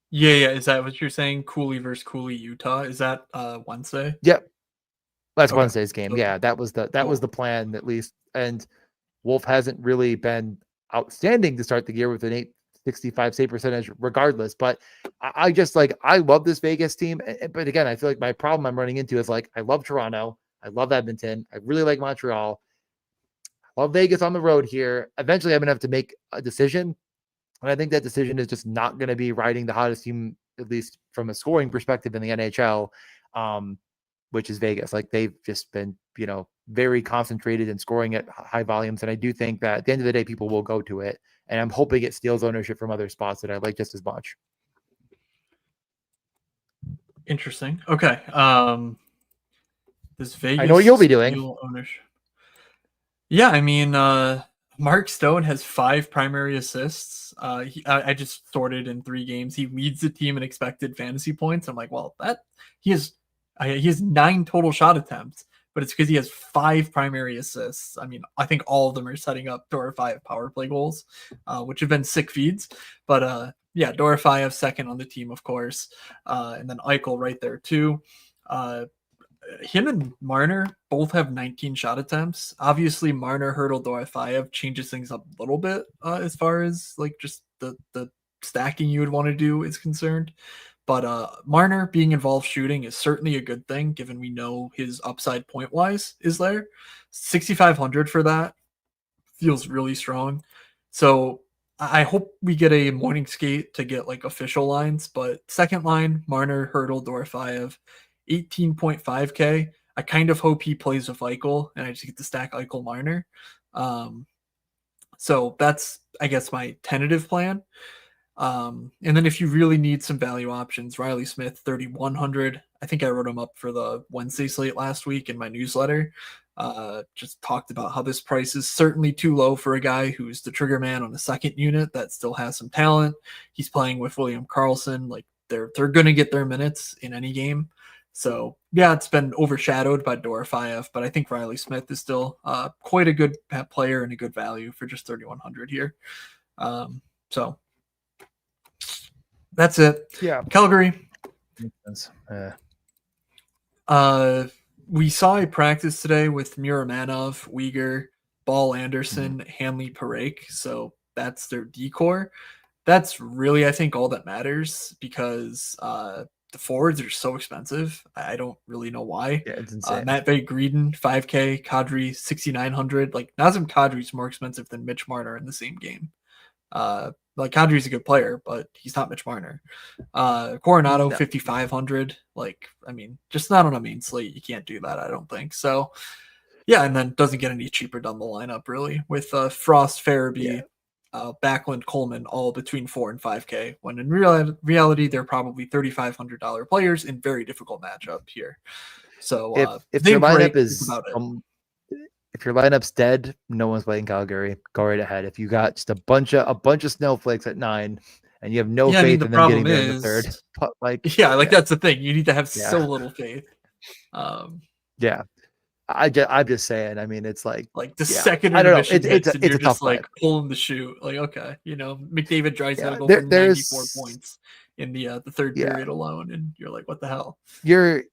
Yeah. Is that what you're saying? Cooley versus Cooley, Utah? Is that Wednesday? Yep. That's okay. Wednesday's game. So, yeah, that was the cool. was the plan at least. And Wolf hasn't really been outstanding to start the year with an 865 save percentage regardless. But I just I love this Vegas team. But again, I feel like my problem I'm running into is I love Toronto. I love Edmonton. I really like Montreal. I love Vegas on the road here. Eventually I'm going to have to make a decision. And I think that decision is just not going to be riding the hottest team, at least from a scoring perspective in the NHL, which is Vegas. They've just been, very concentrated in scoring at high volumes. And I do think that at the end of the day, people will go to it. And I'm hoping it steals ownership from other spots that I like just as much. Interesting. Okay. This Vegas, I know what you'll be doing. Ownership. Yeah, I mean, Mark Stone has 5 primary assists. I just sorted in 3 games. He leads the team in expected fantasy points. I'm like, well, that he has he has 9 total shot attempts, but it's because he has 5 primary assists. I mean, I think all of them are setting up Dorofeyev power play goals, which have been sick feeds. But yeah, Dorofeyev second on the team, of course, and then Eichel right there too. Uh, Him and Marner both have 19 shot attempts. Obviously, Marner hurdle Dorothea changes things up a little bit as far as like just the stacking you would want to do is concerned. But Marner being involved shooting is certainly a good thing, given we know his upside point wise is there. 6,500 for that feels really strong. So I hope we get a morning skate to get like official lines, but second line, Marner, Hurdle, Dorofeyev, 18.5K. I kind of hope he plays with Eichel and I just get to stack Eichel Marner. Um, so that's, I guess, my tentative plan. And then if you really need some value options, Riley Smith, 3,100. I think I wrote him up for the Wednesday slate last week in my newsletter. Just talked about how this price is certainly too low for a guy who's the trigger man on the second unit that still has some talent. He's playing with William Karlsson. Like they're going to get their minutes in any game. So yeah, it's been overshadowed by Dorofeyev, but I think Riley Smith is still quite a good player and a good value for just 3,100 here. So that's it. Yeah. Calgary. Uh, We saw a practice today with Muramanov, Uyghur, Ball Anderson, Hanley Parake. So that's their decor. That's really, I think, all that matters because the forwards are so expensive. I don't really know why. yeah, it's insane. Matt Van Greeden, 5K, Kadri, 6,900. Like Nazem Kadri's more expensive than Mitch Marner in the same game. Like Kadri's a good player, but he's not Mitch Marner. Coronado, No. 5,500. Like, I mean, just not on a main slate. You can't do that, I don't think. So, yeah, and then doesn't get any cheaper down the lineup, really, with Frost, Farabee, Backlund, Coleman, all between 4 and 5K, when in reality, they're probably $3,500 players in very difficult matchup here. So, if your lineup is about it. if your lineup's dead, no one's playing Calgary. Go right ahead. If you got just a bunch of snowflakes at 9 and you have no faith in them getting there in the third, but that's the thing. You need to have so little faith. Yeah. I'm just saying. I mean, it's like the second I don't know. it's a you're tough just like pulling the shoe. Like, okay, McDavid Draisaitl go for 94 points in the third period alone, and you're like, what the hell? You're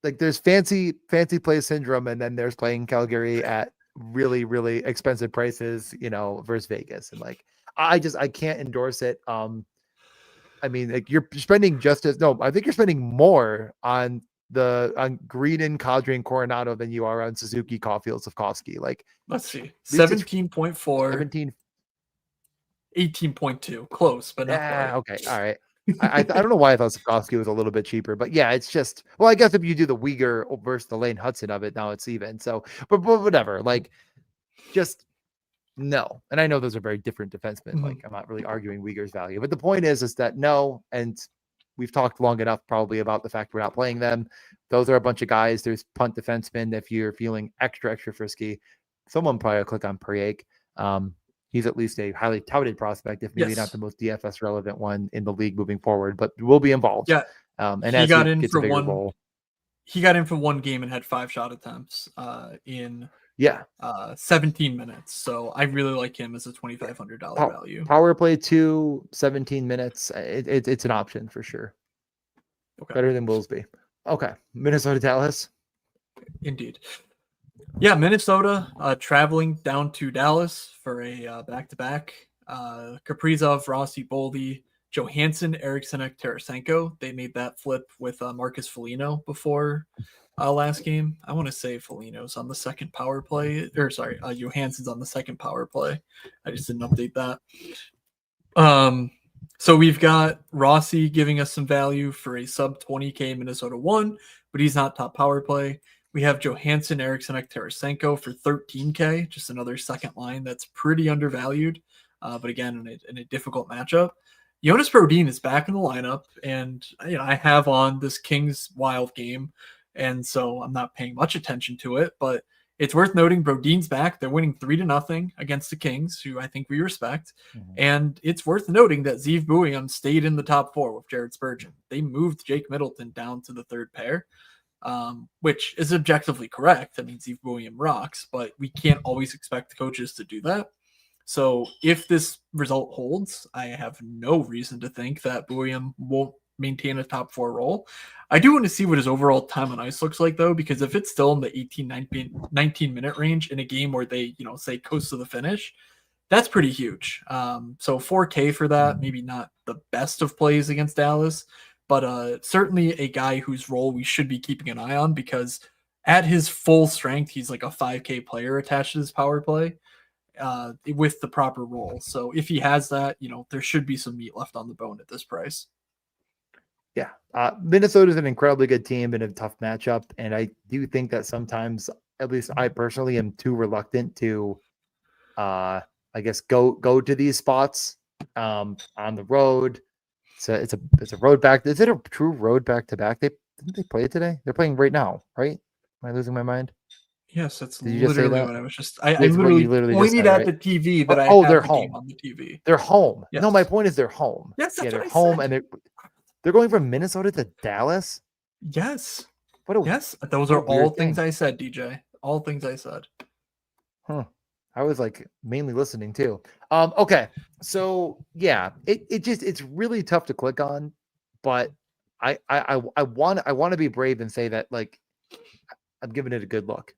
like there's fancy play syndrome, and then there's playing Calgary at really, really expensive prices, versus Vegas. And like I can't endorse it. I mean, like you're spending I think you're spending more on Green, Kadri, and Coronado than you are on Suzuki, Caulfield, Slavkovsky. Like, let's see, 17.4, 18.2, close, but not quite. Okay, all right. I don't know why I thought Slavkovsky was a little bit cheaper, but yeah, it's just I guess if you do the Uyghur versus the Lane Hudson of it, now it's even. So, but whatever. Like, just no. And I know those are very different defensemen. Mm-hmm. Like, I'm not really arguing Uyghur's value, but the point is that no, and we've talked long enough probably about the fact we're not playing them. Those are a bunch of guys. There's punt defensemen. If you're feeling extra frisky, someone probably will click on Priake. He's at least a highly touted prospect, if maybe not the most DFS relevant one in the league moving forward, but will be involved. Yeah. And he got in for one. He got in for one game and had 5 shot attempts in 17 minutes. So I really like him as a $2,500 value. Power play 2, 17 minutes. It's an option for sure. Okay. Better than Willsby. Okay. Minnesota, Dallas. Indeed. Yeah, Minnesota traveling down to Dallas for a back-to-back. Kaprizov, Rossi, Boldy, Johansson, Eriksson, Tarasenko. They made that flip with Marcus Foligno before last game. I want to say Foligno's on the second power play. Johansson's on the second power play. I just didn't update that. So we've got Rossi giving us some value for a sub 20K Minnesota 1, but he's not top power play. We have Johansson, Eriksson, Tarasenko for 13K, just another second line that's pretty undervalued, but again, in a difficult matchup. Jonas Brodin is back in the lineup, and I have on this Kings Wild game, and so I'm not paying much attention to it, but It's worth noting Brodin's back. They're winning 3-0 against the Kings, who I think we respect. Mhm. And it's worth noting that Zeev Buium stayed in the top 4 with Jared Spurgeon. They moved Jake Middleton down to the third pair, which is objectively correct. I mean, Zeev Buium rocks, but we can't always expect coaches to do that. So if this result holds, I have no reason to think that Buium won't maintain a top 4 role. I do want to see what his overall time on ice looks like, though, because if it's still in the 18, 19 minute range in a game where they, say coast to the finish, that's pretty huge. So 4K for that, maybe not the best of plays against Dallas, but certainly a guy whose role we should be keeping an eye on, because at his full strength, he's like a 5K player attached to his power play with the proper role. So if he has that, there should be some meat left on the bone at this price. Yeah. Minnesota is an incredibly good team in a tough matchup. And I do think that sometimes, at least I personally am too reluctant to, I guess, go to these spots on the road. It's a road back. Is it a true road back to back? Didn't they play it today? They're playing right now, right? Am I losing my mind? Yes, that's Did you just say literally that? what I was just. I It's what you literally literally just pointed said, at right? the TV that I Oh, have they're the game home. on the TV. They're home. Yes. No, my point is they're home. Yes, that's they're what I home, said. and they're going from Minnesota to Dallas. Yes. What Those a are all weird things thing. I said, DJ. All things I said. Huh. I was like mainly listening too. Okay. So yeah, it's really tough to click on, but I want to be brave and say that, like, I'm giving it a good look.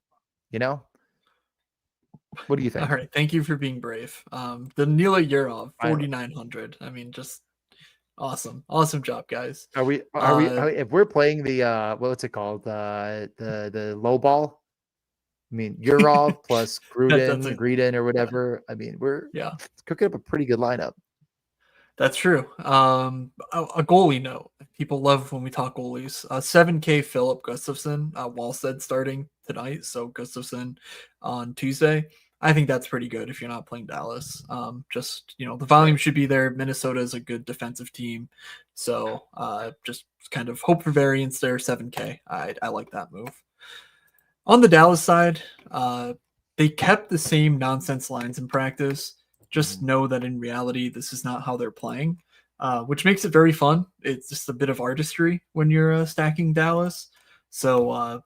What do you All think? right. Thank you for being brave. The Nila Yurov, Finally. 4,900. I mean, just awesome. Awesome job, guys. Are we if we're playing the what's it called? The low ball? I mean, Urov plus that's Gruden or whatever. I mean, we're yeah. cooking up a pretty good lineup. That's true. A goalie note. People love when we talk goalies. 7K Philip Gustafson, Wallstead starting tonight. So Gustafson on Tuesday. I think that's pretty good if you're not playing Dallas. Just, the volume should be there. Minnesota is a good defensive team. So just kind of hope for variance there. 7K. I like that move. On the Dallas side, they kept the same nonsense lines in practice. Just know that in reality, this is not how they're playing, which makes it very fun. It's just a bit of artistry when you're stacking Dallas. So,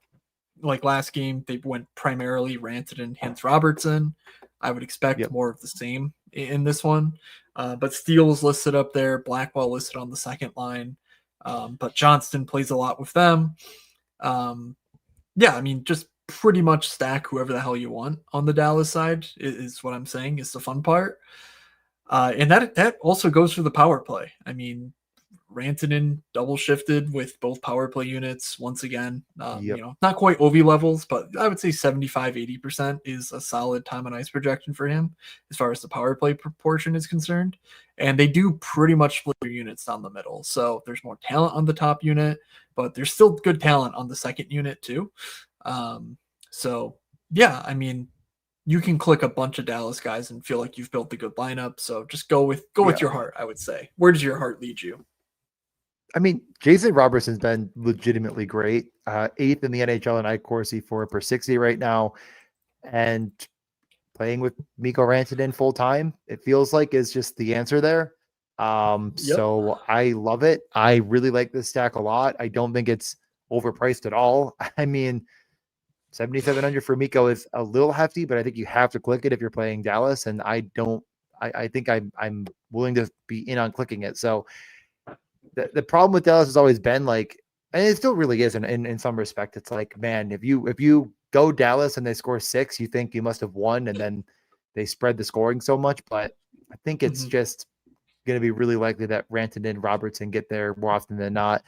like last game, they went primarily Rantanen and Hans Robertson. I would expect more of the same in this one. But Steele's listed up there, Blackwell listed on the second line. But Johnston plays a lot with them. Yeah, I mean, just pretty much stack whoever the hell you want on the Dallas side is what I'm saying is the fun part. And that also goes for the power play. I mean, Rantanen double shifted with both power play units once again. Not quite OV levels, but I would say 75-80% is a solid time on ice projection for him as far as the power play proportion is concerned. And they do pretty much split their units down the middle. So there's more talent on the top unit, but there's still good talent on the second unit too. So yeah, I mean, you can click a bunch of Dallas guys and feel like you've built a good lineup. So just go with your heart, I would say. Where does your heart lead you? I mean, Jason Robertson's been legitimately great. 8th in the NHL in Corsi for per 60 right now. And playing with Mikko Rantanen full time, it feels like is just the answer there. So I love it. I really like this stack a lot. I don't think it's overpriced at all. I mean, 7,700 for Mikko is a little hefty, but I think you have to click it if you're playing Dallas. And I think I'm willing to be in on clicking it. So the problem with Dallas has always been like, and it still really is in some respect. It's like, man, if you go Dallas and they score 6, you think you must have won, and then they spread the scoring so much. But I think it's just going to be really likely that Rantanen and Robertson get there more often than not.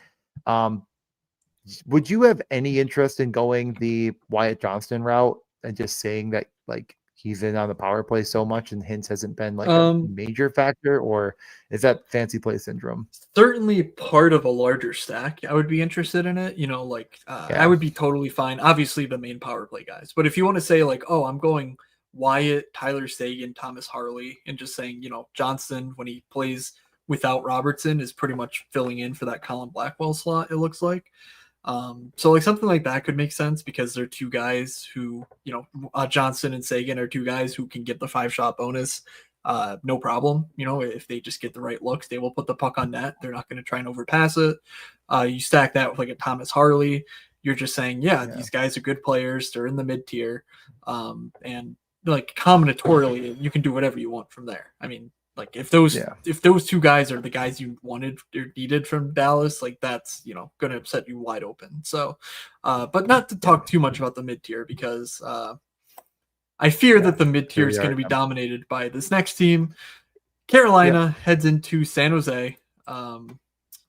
Would you have any interest in going the Wyatt Johnston route and just saying that, like, he's in on the power play so much and Hintz hasn't been like a major factor, or is that fancy play syndrome? Certainly part of a larger stack. I would be interested in it. I would be totally fine. Obviously the main power play guys, but if you want to say like, oh, I'm going Wyatt, Tyler Seguin, Thomas Harley, and just saying, Johnston when he plays without Robertson is pretty much filling in for that Colin Blackwell slot, it looks like. So like something like that could make sense because they're two guys who, Johnson and Sagan are two guys who can get the 5-shot bonus. No problem. If they just get the right looks, they will put the puck on net. They're not going to try and overpass it. You stack that with like a Thomas Harley. You're just saying, these guys are good players. They're in the mid tier. And like combinatorially, you can do whatever you want from there. I mean, like if those two guys are the guys you wanted or needed from Dallas, like that's going to set you wide open. So, but not to talk too much about the mid tier because I fear that the mid tier is going to be dominated by this next team. Carolina heads into San Jose.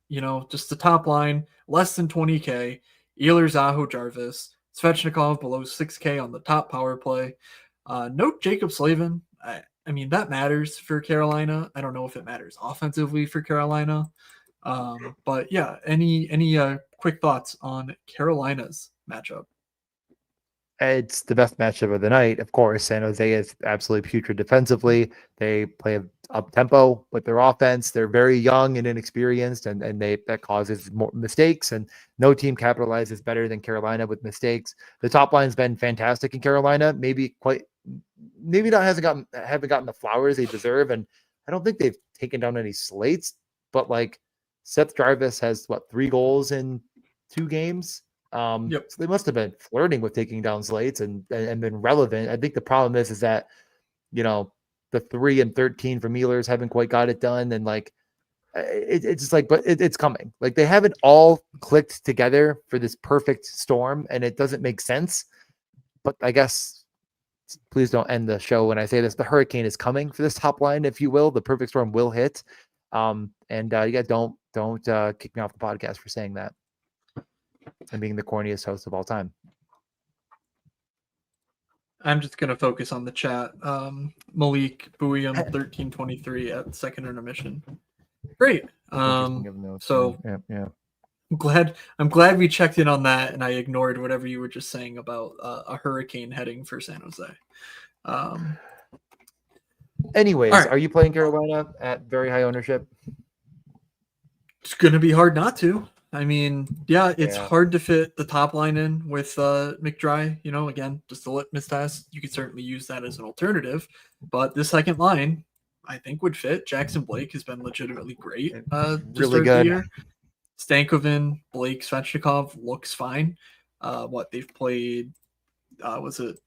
Just the top line, less than 20K. Ehlers, Aho, Jarvis, Svechnikov below 6K on the top power play. Note Jacob Slavin. I mean, that matters for Carolina. I don't know if it matters offensively for Carolina. But yeah, any quick thoughts on Carolina's matchup? It's the best matchup of the night. Of course, San Jose is absolutely putrid defensively. They play up tempo with their offense. They're very young and inexperienced, and that causes more mistakes. And no team capitalizes better than Carolina with mistakes. The top line's been fantastic in Carolina. Maybe not haven't gotten the flowers they deserve. And I don't think they've taken down any slates. But like Seth Jarvis has 3 goals in 2 games. So they must have been flirting with taking down slates and been relevant. I think the problem is that, the 3 and 13 from Ehlers haven't quite got it done. And like, it's just like, but it's coming. Like they haven't all clicked together for this perfect storm and it doesn't make sense. But I guess, please don't end the show when I say this. The hurricane is coming for this top line, if you will. The perfect storm will hit. Don't kick me off the podcast for saying that. And being the corniest host of all time. I'm just going to focus on the chat. Malik Bouillon 1323 at second intermission. Great. So I'm glad we checked in on that and I ignored whatever you were just saying about a hurricane heading for San Jose. Anyways, are you playing Carolina at very high ownership? It's going to be hard not to. I mean, it's hard to fit the top line in with McDry. Again, just a litmus test. You could certainly use that as an alternative, but the second line, I think, would fit. Jackson Blake has been legitimately great. Really good. The year. Stankoven, Blake, Svechnikov looks fine. They've played? Was it?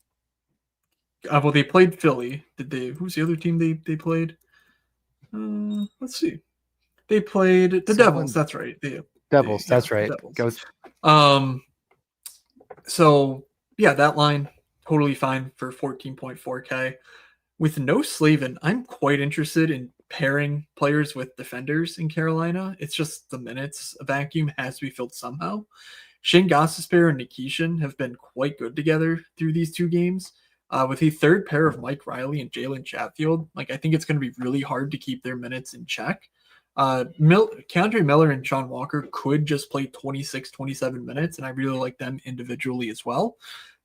Well, they played Philly. Did they? Who's the other team they played? Let's see. They played the Devils. That's right. Devils. That's right. Devils. So that line totally fine for 14.4K. With no Slavin, I'm quite interested in pairing players with defenders in Carolina. It's just the minutes vacuum has to be filled somehow. Shane Gostisbehere and Nikishin have been quite good together through these 2 games. With a third pair of Mike Riley and Jalen Chatfield, I think it's going to be really hard to keep their minutes in check. Keandre Miller and Sean Walker could just play 26, 27 minutes, and I really like them individually as well.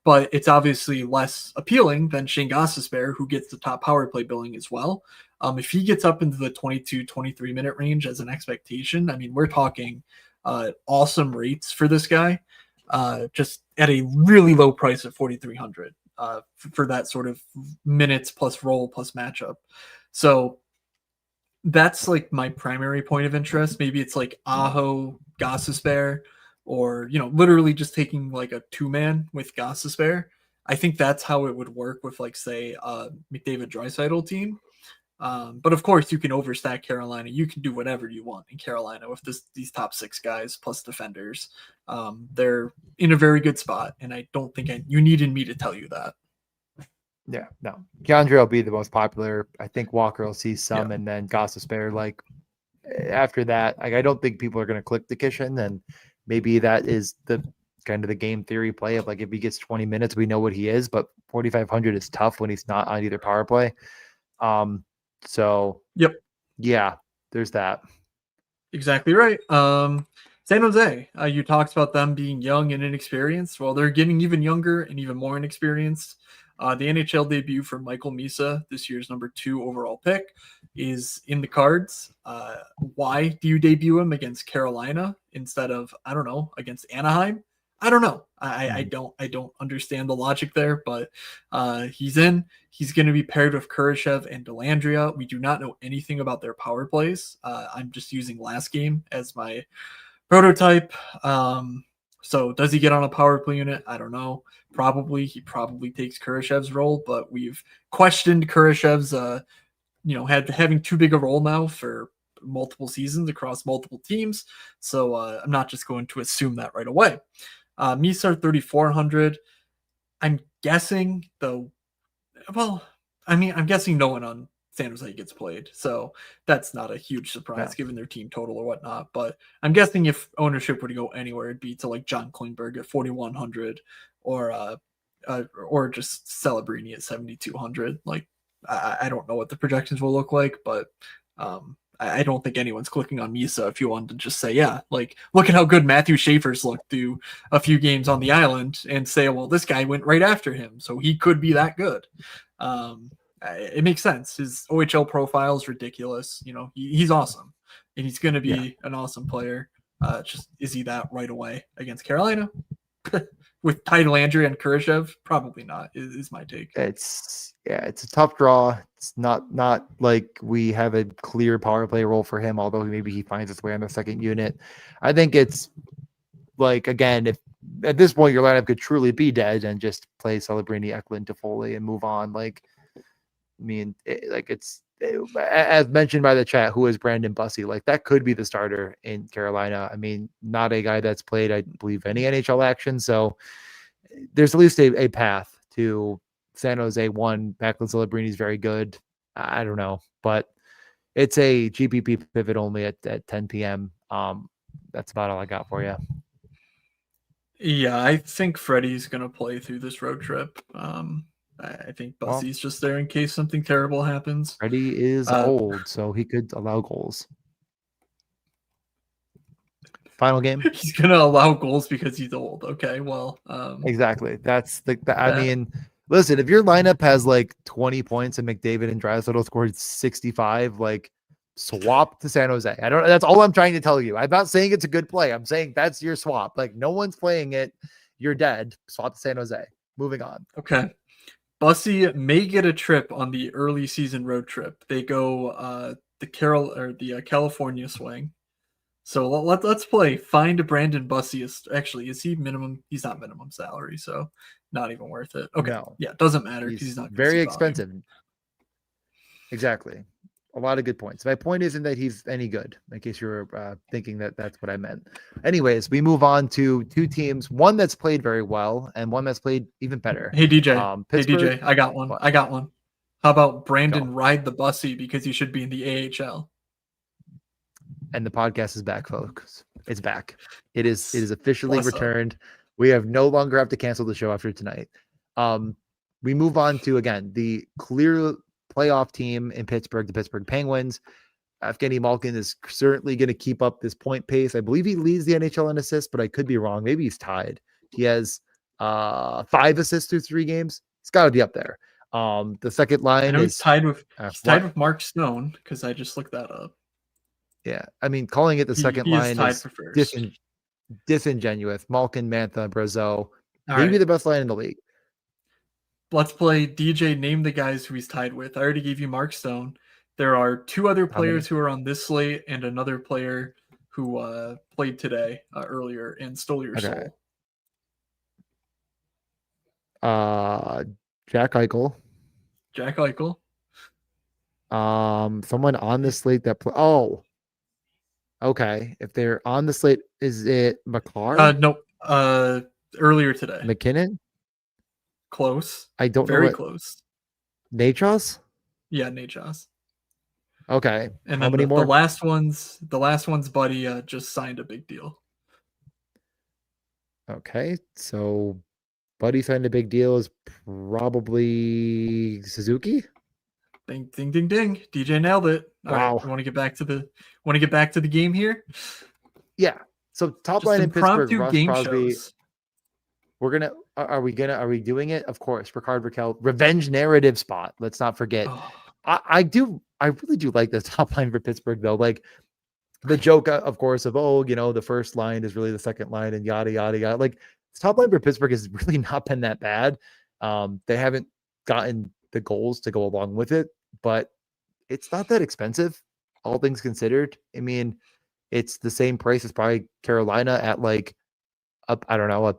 But it's obviously less appealing than Shane Gostisbehere, who gets the top power play billing as well. If he gets up into the 22, 23 minute range as an expectation, I mean, we're talking awesome rates for this guy, just at a really low price of 4,300 for that sort of minutes plus role plus matchup. So that's like my primary point of interest. Maybe it's like Aho, Gostisbehere, or literally just taking like a 2-man with Gostisbehere. I think that's how it would work with say McDavid Draisaitl team. But of course you can overstack Carolina. You can do whatever you want in Carolina with these top 6 guys plus defenders. They're in a very good spot, and I don't think you needed me to tell you that. Yeah, no. Keandre will be the most popular. I think Walker will see some, and then Gostisbehere. After that, I don't think people are going to click the Kishin, and maybe that is the kind of the game theory play of if he gets 20 minutes, we know what he is. But 4,500 is tough when he's not on either power play. There's that. Exactly right. San Jose, you talked about them being young and inexperienced. Well, they're getting even younger and even more inexperienced. The NHL debut for Michael Misa, this year's number 2 overall pick, is in the cards. Why do you debut him against Carolina instead of, I don't know, against Anaheim? I don't know. I don't understand the logic there, but he's in. He's going to be paired with Kurashev and Dellandrea. We do not know anything about their power plays. I'm just using last game as my prototype. So does he get on a power play unit? I don't know. Probably. He probably takes Kurashev's role, but we've questioned Kurashev's having too big a role now for multiple seasons across multiple teams. So I'm not just going to assume that right away. Misa 3,400. I'm guessing though. Well, I'm guessing no one on San Jose gets played, so that's not a huge surprise given their team total or whatnot. But I'm guessing if ownership were to go anywhere, it'd be to like John Klingberg at 4,100, or just Celebrini at 7,200. Like I don't know what the projections will look like, but I don't think anyone's clicking on Misa if you wanted to just say, yeah, like, look at how good Matthew Schaefer's looked through a few games on the island and say, well, this guy went right after him, so he could be that good. It makes sense. His OHL profile is ridiculous. He's awesome, and he's going to be an awesome player. Just is he that right away against Carolina? With Ty Dellandrea and Kurashev? Probably not, is my take. It's a tough draw. It's not like we have a clear power play role for him, although maybe he finds his way on the second unit. I think it's like, again, if at this point your lineup could truly be dead and just play Celebrini, Eklund, Toffoli and move on. Like, as mentioned by the chat, who is Brandon Bussey? Like, that could be the starter in Carolina. Not a guy that's played, I believe, any NHL action. So there's at least a path to San Jose. One, Eklund Celebrini is very good. I don't know, but it's a GPP pivot only at 10 p.m. That's about all I got for you. Yeah, I think Freddie's going to play through this road trip. I think Bussey's just there in case something terrible happens. Freddie is old, so he could allow goals. Final game. He's going to allow goals because he's old. Okay, well. Exactly. That's listen, if your lineup has like 20 points and McDavid and Draisaitl scored 65, like, swap to San Jose. That's all I'm trying to tell you. I'm not saying it's a good play. I'm saying that's your swap. Like, no one's playing it. You're dead. Swap to San Jose. Moving on. Okay. Bussey may get a trip on the early season road trip. They go the California swing. So let's play. Find Brandon Bussey. Is he minimum? He's not minimum salary, so not even worth it. Okay. No. Yeah, doesn't matter because he's not very expensive. Exactly. A lot of good points. My point isn't that he's any good, in case you're thinking that that's what I meant. Anyways, we move on to two teams, one that's played very well and one that's played even better. Hey, DJ. I got one. What? I got one. How about Brandon ride the Bussey because he should be in the AHL? And the podcast is back, folks. It's back. It is officially returned. We no longer have to cancel the show after tonight. We move on to, again, the clear playoff team in Pittsburgh, the Pittsburgh Penguins. Evgeny Malkin is certainly going to keep up this point pace. I believe he leads the NHL in assists, but I could be wrong. Maybe he's tied. He has 5 assists through 3 games. He's got to be up there. The second line is tied with Mark Stone, because I just looked that up. Yeah, calling it the second line is disingenuous. Malkin, Mantha, Brazeau, maybe the best line in the league. Let's play DJ. Name the guys who he's tied with. I already gave you Mark Stone. There are 2 other players who are on this slate and another player who played today earlier and stole your soul. Jack Eichel. Someone on the slate that okay. If they're on the slate, is it McCarr? No. Earlier today. McKinnon? Close. I don't know. Very close. Nachos? Yeah, Nachos. Okay. And then the last one's buddy just signed a big deal. Okay. So buddy signed a big deal is probably Suzuki? Ding ding ding ding. DJ nailed it. Wow. Right, want to get back to the game here? Yeah. So top line in Pittsburgh, Ross Crosby. Shows. Are we doing it? Of course. Rickard Rakell, revenge narrative spot. Let's not forget. I do I really do like the top line for Pittsburgh, though. Like the joke, of course, of, oh, the first line is really the second line and yada, yada, yada. Like the top line for Pittsburgh has really not been that bad. They haven't gotten the goals to go along with it, but it's not that expensive, all things considered. I mean, it's the same price as probably Carolina at like, I don't know, a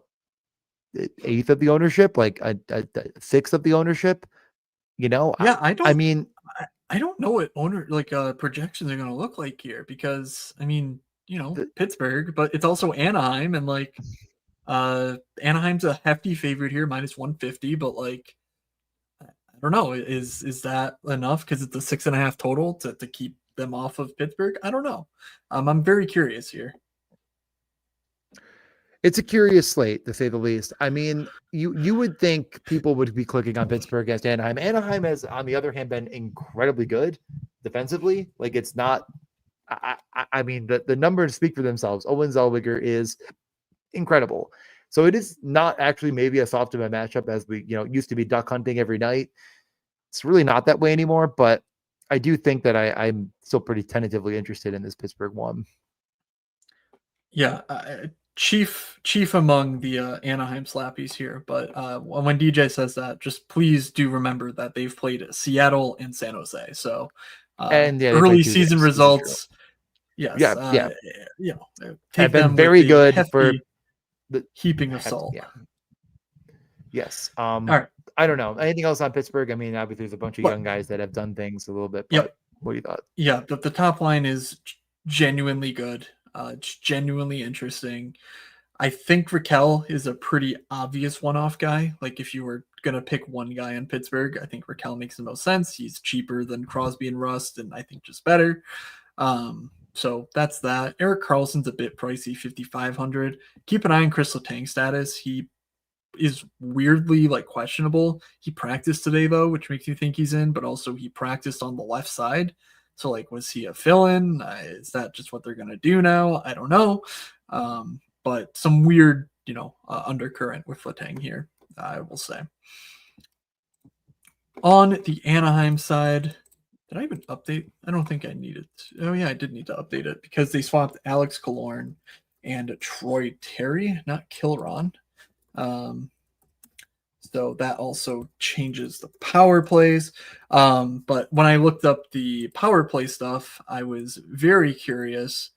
eighth of the ownership, like a sixth of the ownership. Yeah, I mean, I don't know what projections are going to look like here because I mean, Pittsburgh, but it's also Anaheim and like Anaheim's a hefty favorite here, -150, but like I don't know, is that enough because it's a 6.5 total to keep them off of Pittsburgh? I don't know. I'm very curious here. it's a curious slate, to say the least. I mean, you would think people would be clicking on Pittsburgh against Anaheim. Anaheim has, on the other hand, been incredibly good defensively. Like it's not. I mean, the numbers speak for themselves. Owen Zellweger is incredible. So it is not actually maybe as soft of a matchup as we used to be duck hunting every night. It's really not that way anymore. But I do think that I'm still pretty tentatively interested in this Pittsburgh one. Yeah, chief among the Anaheim slappies here. But when DJ says that, just please do remember that they've played Seattle and San Jose. So And yeah, early season results. Yes. Yeah. Take have been them very with good for the heaping of salt. Yeah. Yes. All right. I don't know. Anything else on Pittsburgh? I mean, obviously there's a bunch of young guys that have done things a little bit, but what do you thought? Yeah, the top line is genuinely good. It's genuinely interesting. I think Raquel is a pretty obvious one-off guy. Like if you were gonna pick one guy in Pittsburgh, I think Raquel makes the most sense. He's cheaper than Crosby and Rust, and I think just better. So that's that. Erik Karlsson's a bit pricey, 5,500. Keep an eye on Chris Letang's status. He is weirdly like questionable. He practiced today though, which makes me think he's in, but also he practiced on the left side. So like, was he a fill-in? Is that just what they're gonna do now? I don't know. But some weird, undercurrent with Letang here, I will say. On the Anaheim side, did I even update? I don't think I needed to. Oh, yeah, I did need to update it because they swapped Alex Killorn and Troy Terry, not Kilron. So that also changes the power plays. But when I looked up the power play stuff, I was very curious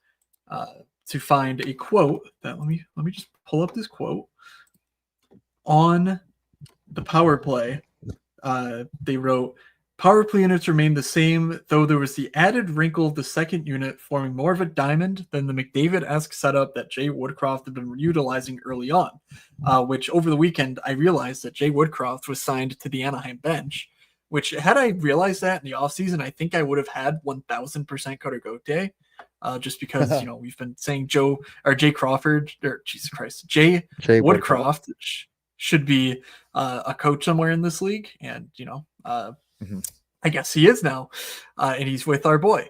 to find a quote that let me just pull up this quote on the power play. They wrote, power play units remain the same, though there was the added wrinkle of the second unit forming more of a diamond than the McDavid-esque setup that Jay Woodcroft had been utilizing early on, which over the weekend I realized that Jay Woodcroft was signed to the Anaheim bench, which had I realized that in the offseason, I think I would have had 1,000% Cutter Gauthier, just because, we've been saying Jay Crawford, or Jesus Christ, Jay Woodcroft should be a coach somewhere in this league. And, I guess he is now, and he's with our boy.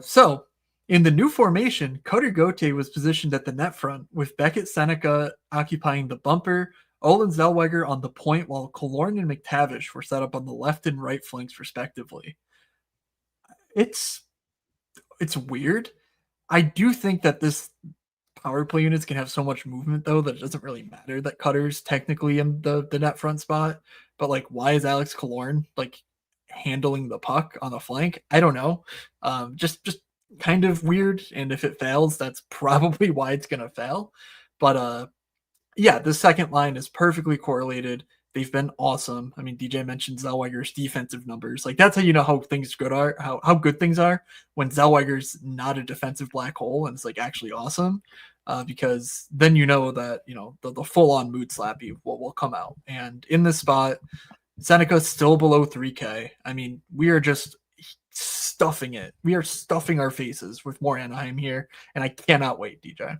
So in the new formation, Cutter Gauthier was positioned at the net front with Beckett Seneca occupying the bumper, Olen Zellweger on the point, while Killorn and McTavish were set up on the left and right flanks respectively. It's weird. I do think that this power play units can have so much movement though that it doesn't really matter that Cutter's technically in the net front spot. But like, why is Alex Killorn like handling the puck on the flank? I don't know. Just kind of weird. And if it fails, that's probably why it's gonna fail. But yeah, the second line is perfectly correlated. They've been awesome. I mean, DJ mentioned Zellweger's defensive numbers. Like that's how you know how things good are, how good things are when Zellweger's not a defensive black hole and it's like actually awesome. Because then you know that the full on mood slappy will come out. And in this spot, Seneca's still below 3K. I mean, we are just stuffing it. We are stuffing our faces with more Anaheim here, and I cannot wait, DJ.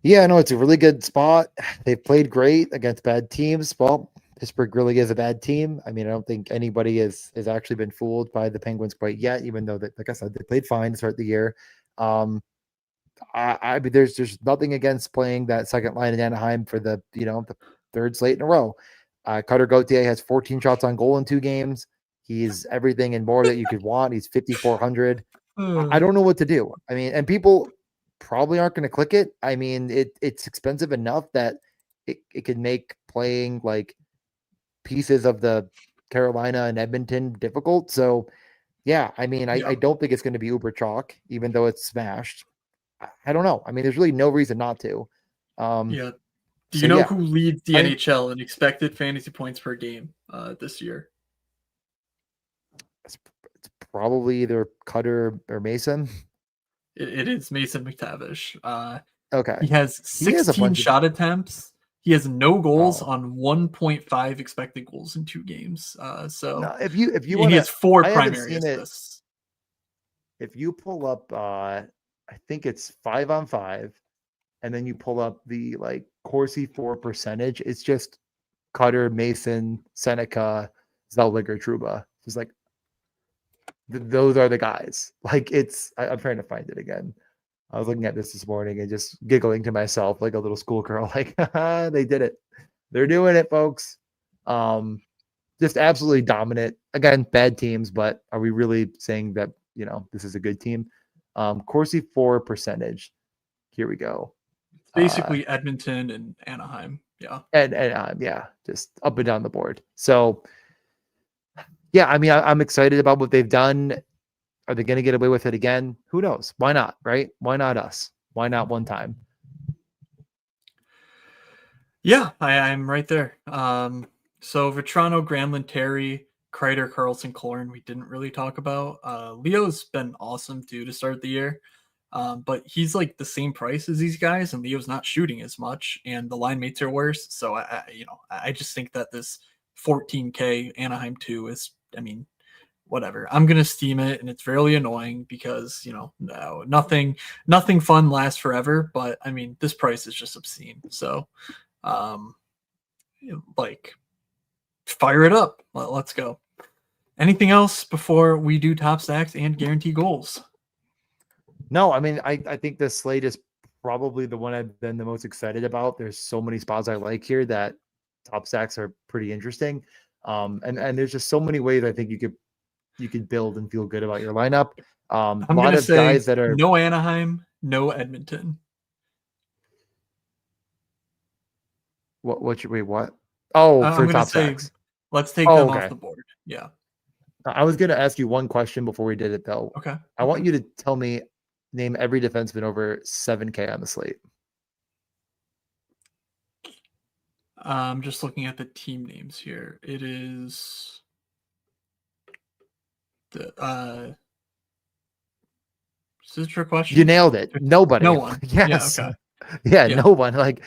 Yeah, no, it's a really good spot. They've played great against bad teams. Well, Pittsburgh really is a bad team. I mean, I don't think anybody has actually been fooled by the Penguins quite yet, even though that, like I said, they played fine to start the year. I mean, there's nothing against playing that second line in Anaheim for the the third slate in a row. Cutter Gauthier has 14 shots on goal in 2 games. He's everything and more that you could want. He's 5,400. I Uh, don't know what to do. I mean, and people probably aren't going to click it. I mean, it's expensive enough that it could make playing like pieces of the Carolina and Edmonton difficult. So yeah, I mean, I yeah, don't think it's going to be uber chalk, even though it's smashed. I don't know. I mean, there's really no reason not to. Um, yeah. Do so you know yeah, who leads the I think NHL in expected fantasy points per game this year? it's probably either Cutter or Mason. It is Mason McTavish. He Okay. has He has a 16 bunch of shot attempts. He has no goals oh on 1.5 expected goals in 2 games. no, So if you and want he to has four I haven't primary seen it. assists. If you pull up I think it's 5-on-5, and then you pull up the like Corsi for percentage, it's just Cutter, Mason, Seneca, Zellweger, Truba. It's like those are the guys. Like I'm trying to find it again. I was looking at this morning and just giggling to myself like a little schoolgirl. Like they did it. They're doing it, folks. Um, just absolutely dominant. Again, bad teams, but are we really saying that this is a good team? Corsi for percentage. Here we go. It's basically Edmonton and Anaheim. Yeah. And yeah, just up and down the board. So yeah, I mean, I'm excited about what they've done. Are they going to get away with it again? Who knows? Why not? Right? Why not us? Why not one time? Yeah, I'm right there. So Vetrano, Granlund, Terry, Kreider, Carlson, Corn, we didn't really talk about. Leo's been awesome too to start the year. But he's like the same price as these guys, and Leo's not shooting as much, and the line mates are worse. So I just think that this 14K Anaheim 2 is, I mean, whatever. I'm gonna steam it, and it's really annoying because no, nothing fun lasts forever. But I mean, this price is just obscene. So um, like, fire it up. Let's go. Anything else before we do top stacks and guarantee goals? No, I mean, I think this slate is probably the one I've been the most excited about. There's so many spots I like here that top stacks are pretty interesting. And there's just so many ways I think you could build and feel good about your lineup. A I'm lot gonna of say guys that are no Anaheim, no Edmonton. what should we what? Oh, I'm for gonna top say stacks. let's take Oh, them off okay. the board. Yeah. I was gonna ask you one question before we did it though. Okay. I Okay. want you to tell me name every defenseman over 7K on the slate. I'm just looking at the team names here. It is the is this your You question? nailed it. No Nobody. one. Yeah. Yes. Okay. Yeah, Yeah. no one. Like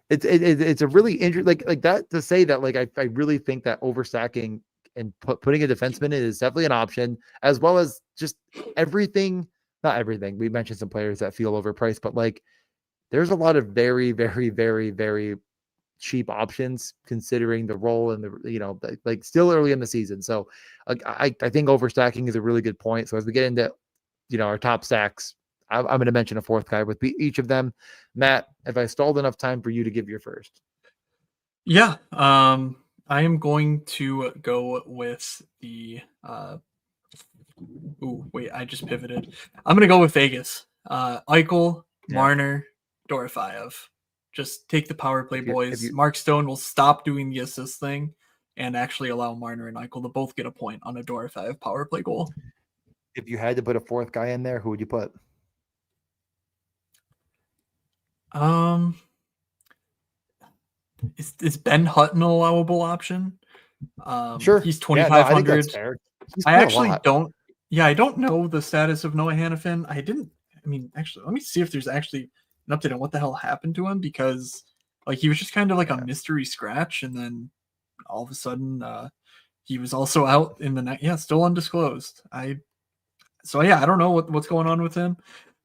it's a really interesting like that to say that like I really think that overstacking and putting a defenseman in is definitely an option, as well as just everything. Not everything. We mentioned some players that feel overpriced, but like there's a lot of very, very, very, very cheap options considering the role and like still early in the season. So like I think overstacking is a really good point. So as we get into our top stacks, I'm going to mention a fourth guy with each of them. Matt, have I stalled enough time for you to give your first? Yeah. I am going to go with the ooh, wait, I just pivoted. I'm gonna go with Vegas. Eichel, Yeah. Marner, Dorofeyev. Just take the power play, If boys. you Mark Stone will stop doing the assist thing and actually allow Marner and Eichel to both get a point on a Dorofeyev power play goal. if you had to put a fourth guy in there, who would you put? Um, is Ben Hutton a allowable option? Sure. He's Yeah, no, I think that's 2,500. fair. He's I playing a actually lot. don't. Yeah, I don't know the status of Noah Hannafin. I didn't. I mean, actually, let me see if there's actually an update on what the hell happened to him because, like, he was just kind of like a Yeah. mystery scratch, and then all of a sudden, he was also out in the night. Yeah, still undisclosed. I don't know what's going on with him,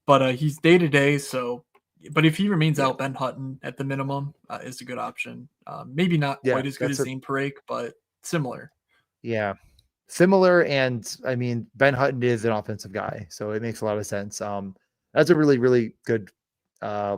but he's day to day. So, but if he remains Yeah. out, Ben Hutton at the minimum is a good option. Maybe not Yeah. quite as good That's as Zane Parake, but similar. yeah. Similar. And I mean, Ben Hutton is an offensive guy, so it makes a lot of sense. That's a really, really good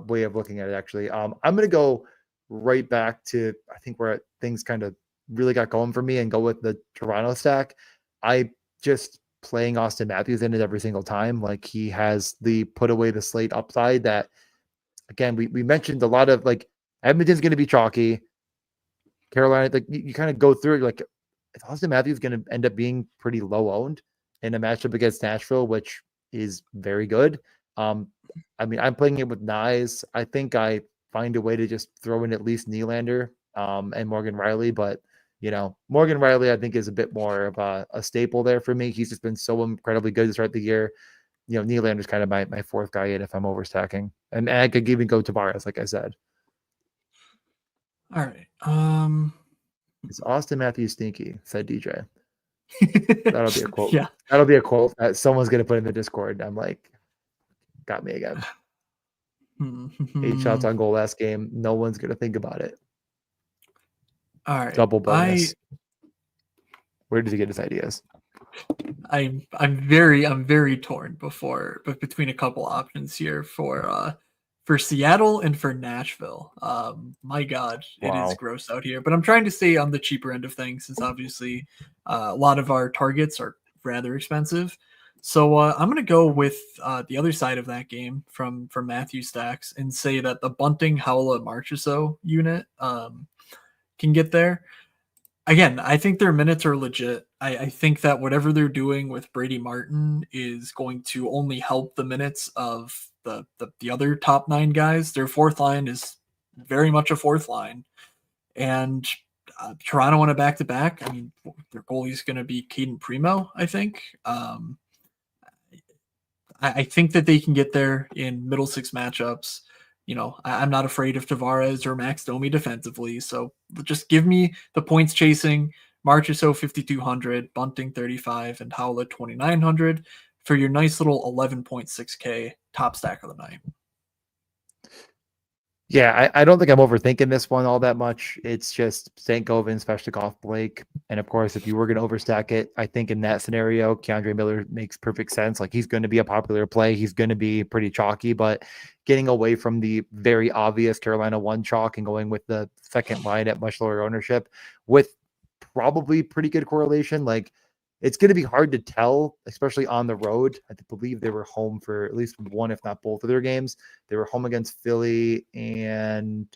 way of looking at it, actually. I'm going to go right back to, I think, where things kind of really got going for me and go with the Toronto stack, I just playing Austin Matthews in it every single time. Like he has the put away the slate upside that, again, we mentioned a lot of like Edmonton's going to be chalky. Carolina, like you kind of go through it, like if Austin Matthews is going to end up being pretty low owned in a matchup against Nashville, which is very good. I mean, I'm playing it with Nyes. I think I find a way to just throw in at least Nylander and Morgan Riley, but Morgan Riley, I think, is a bit more of a staple there for me. He's just been so incredibly good to start the year. Nylander's kind of my fourth guy in if I'm overstacking, and I could even go Tavares, like I said. All right. Is Austin Matthews stinky? Said DJ. That'll be a quote. Yeah. That'll be a quote that someone's going to put in the Discord. I'm like, got me again. 8 shots on goal last game. No one's going to think about it. All right. Double bonus. Where did he get his ideas? I'm very torn but between a couple options here for Seattle and for Nashville. My God, It is gross out here. But I'm trying to stay on the cheaper end of things since obviously a lot of our targets are rather expensive. So I'm going to go with the other side of that game from Matthew Stacks and say that the Bunting, Howla, Marchessault unit can get there. Again, I think their minutes are legit. I think that whatever they're doing with Brady Martin is going to only help the minutes of the other top 9 guys. Their fourth line is very much a fourth line. And Toronto on a back-to-back. I mean, their goalie is going to be Caden Primo, I think. I think that they can get there in middle six matchups. I'm not afraid of Tavares or Max Domi defensively. So just give me the points chasing, Marchessault 5,200, Bunting 35, and Howla 2,900 for your nice little 11.6K top stack of the night. Yeah, I don't think I'm overthinking this one all that much. It's just Stankoven, Svechnikov, Blake. And of course, if you were going to overstack it, I think in that scenario, Keandre Miller makes perfect sense. Like he's going to be a popular play. He's going to be pretty chalky, but getting away from the very obvious Carolina 1 chalk and going with the second line at much lower ownership with probably pretty good correlation. Like it's going to be hard to tell, especially on the road. I believe they were home for at least one, if not both of their games. They were home against Philly and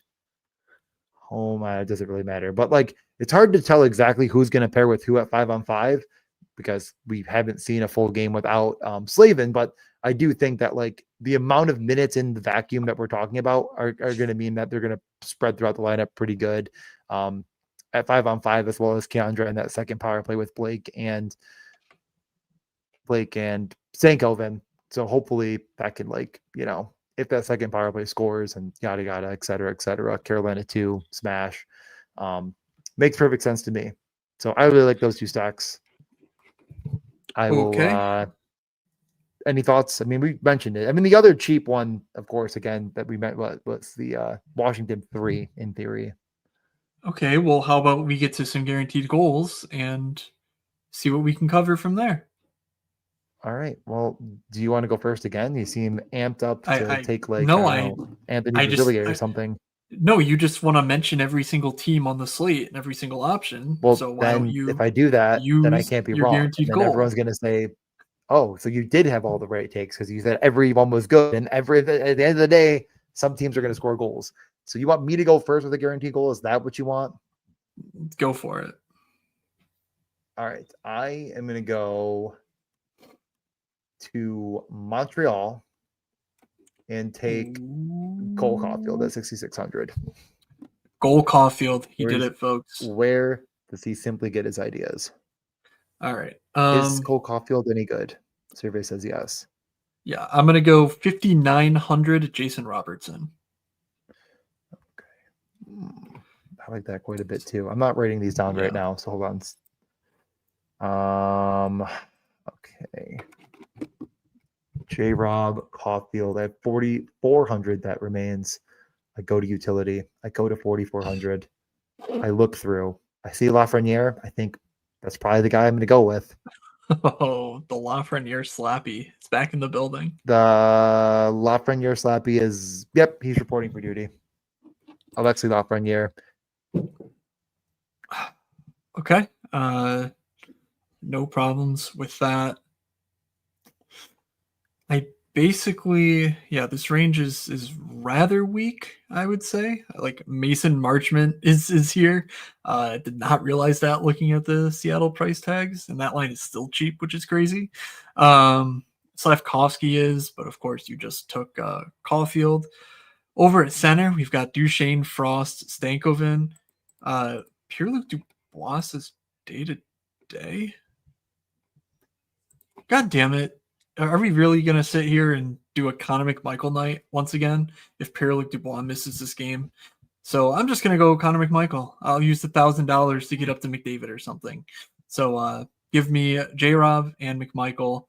home. It doesn't really matter, but like, it's hard to tell exactly who's going to pair with who at 5-on-5 because we haven't seen a full game without Slavin. But I do think that like the amount of minutes in the vacuum that we're talking about are going to mean that they're going to spread throughout the lineup pretty good. At 5-on-5, as well as Keandre in that second power play with Blake and Stankoven. So hopefully that can if that second power play scores and yada yada, et cetera, Carolina 2 smash, makes perfect sense to me. So I really like those 2 stacks. I will. Any thoughts? I mean, we mentioned it. I mean, the other cheap one, of course, again that we met was the Washington 3 in theory. Okay, well, how about we get to some guaranteed goals and see what we can cover from there? All right. Well, do you want to go first again? You seem amped up to take Anthony Villiers or something. No, you just want to mention every single team on the slate and every single option. Well, so why don't you? If I do that, then I can't be wrong. Guaranteed then goal. Everyone's going to say, "Oh, so you did have all the right takes because you said everyone was good." And at the end of the day, some teams are going to score goals. So you want me to go first with a guaranteed goal? Is that what you want? Go for it. All right. I am going to go to Montreal and take Cole Caulfield at 6,600. Cole Caulfield. He did it, folks. Where does he simply get his ideas? All right. Is Cole Caulfield any good? Survey says yes. Yeah, I'm going to go 5,900 Jason Robertson. Okay. I like that quite a bit too. I'm not writing these down right now, so hold on. Okay. J-Rob Caulfield at 4,400 that remains. I go to utility. I go to 4,400. I look through. I see Lafreniere. I think that's probably the guy I'm going to go with. Oh, the Lafreniere Slappy. It's back in the building. The Lafreniere Slappy is, he's reporting for duty. Alexis Lafreniere. Okay. No problems with that. I basically, yeah, this range is rather weak, I would say. Like Mason Marchment is here. I did not realize that looking at the Seattle price tags, and that line is still cheap, which is crazy. Slavkovsky is, but of course you just took Caulfield. Over at center, we've got Duchesne, Frost, Stankoven. Pierre-Luc Dubois is day to day. God damn it. Are we really going to sit here and do a Connor McMichael night once again if Pierre-Luc Dubois misses this game? So I'm just going to go Connor McMichael. I'll use the $1,000 to get up to McDavid or something. So give me J-Rob and McMichael.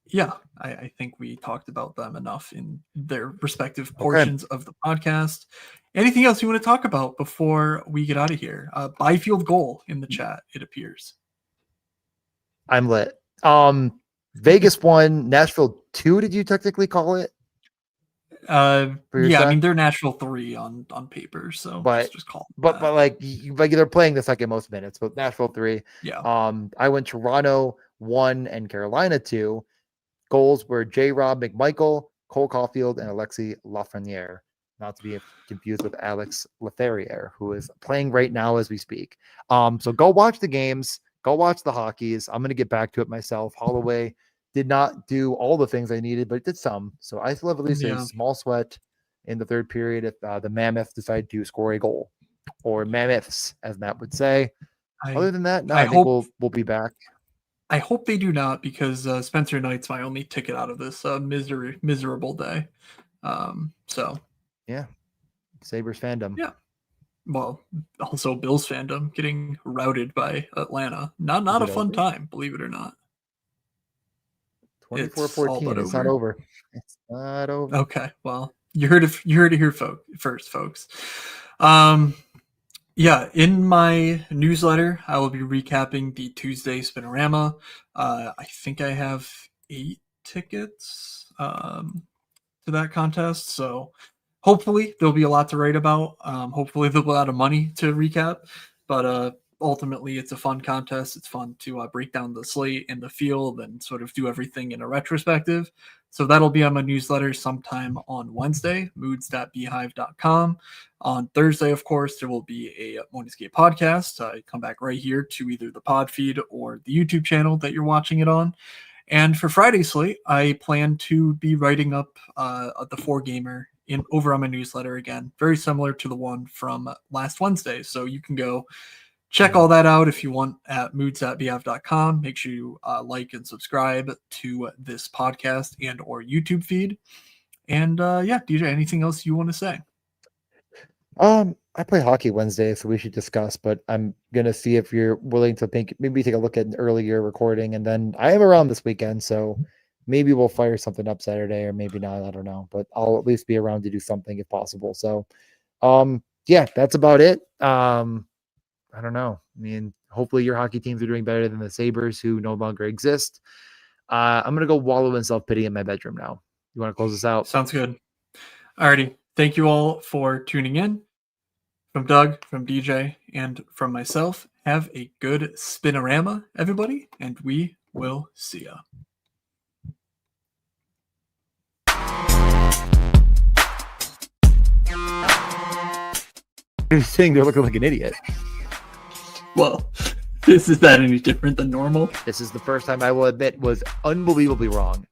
Yeah, I think we talked about them enough in their respective portions of the podcast. Anything else you want to talk about before we get out of here? Byfield goal in the chat, it appears. I'm lit. Vegas 1, Nashville 2, did you technically call it? Yeah, I mean they're Nashville 3 on paper, so but just call it but like they're playing the second most minutes, but Nashville 3. Yeah. I went Toronto 1 and Carolina 2. Goals were J-Rob McMichael, Cole Caulfield, and Alexis Lafreniere, not to be confused with Alex Lafreniere, who is playing right now as we speak. So go watch the games. Go watch the hockeys. I'm going to get back to it myself. Holloway did not do all the things I needed, but did some. So I still have at least a small sweat in the third period if the Mammoth decide to score a goal, or Mammoths, as Matt would say. Other than that, no, I think we'll be back. I hope they do not, because Spencer Knight's my only ticket out of this miserable day. So yeah, Sabres fandom. Yeah. Well, also Bills fandom getting routed by Atlanta. Not a fun time, believe it or not. 24-14. It's not over. It's not over. Okay, well, you heard it here first, folks. Yeah, in my newsletter, I will be recapping the Tuesday Spinorama. I think I have 8 tickets to that contest, so hopefully there'll be a lot to write about. Hopefully there'll be a lot of money to recap, but ultimately it's a fun contest. It's fun to break down the slate and the field and sort of do everything in a retrospective. So that'll be on my newsletter sometime on Wednesday, moods.beehive.com. On Thursday, of course, there will be a Morning Skate podcast. I come back right here to either the pod feed or the YouTube channel that you're watching it on. And for Friday slate, I plan to be writing up the 4-gamer over on my newsletter again, very similar to the one from last Wednesday. So you can go check all that out if you want at moods.beehive.com. Make sure you like and subscribe to this podcast and or YouTube feed. And yeah, DJ, anything else you want to say? I play hockey Wednesday, so we should discuss, but I'm going to see if you're willing to maybe take a look at an earlier recording. And then I am around this weekend, so maybe we'll fire something up Saturday, or maybe not. I don't know, but I'll at least be around to do something if possible. So, yeah, that's about it. I don't know. I mean, hopefully your hockey teams are doing better than the Sabres, who no longer exist. I'm going to go wallow in self-pity in my bedroom now. You want to close this out? Sounds good. Alrighty. Thank you all for tuning in. From Doug, from DJ, and from myself, have a good Spinorama, everybody, and we will see ya. You're sitting there looking like an idiot. Well, is that any different than normal? This is the first time I will admit was unbelievably wrong.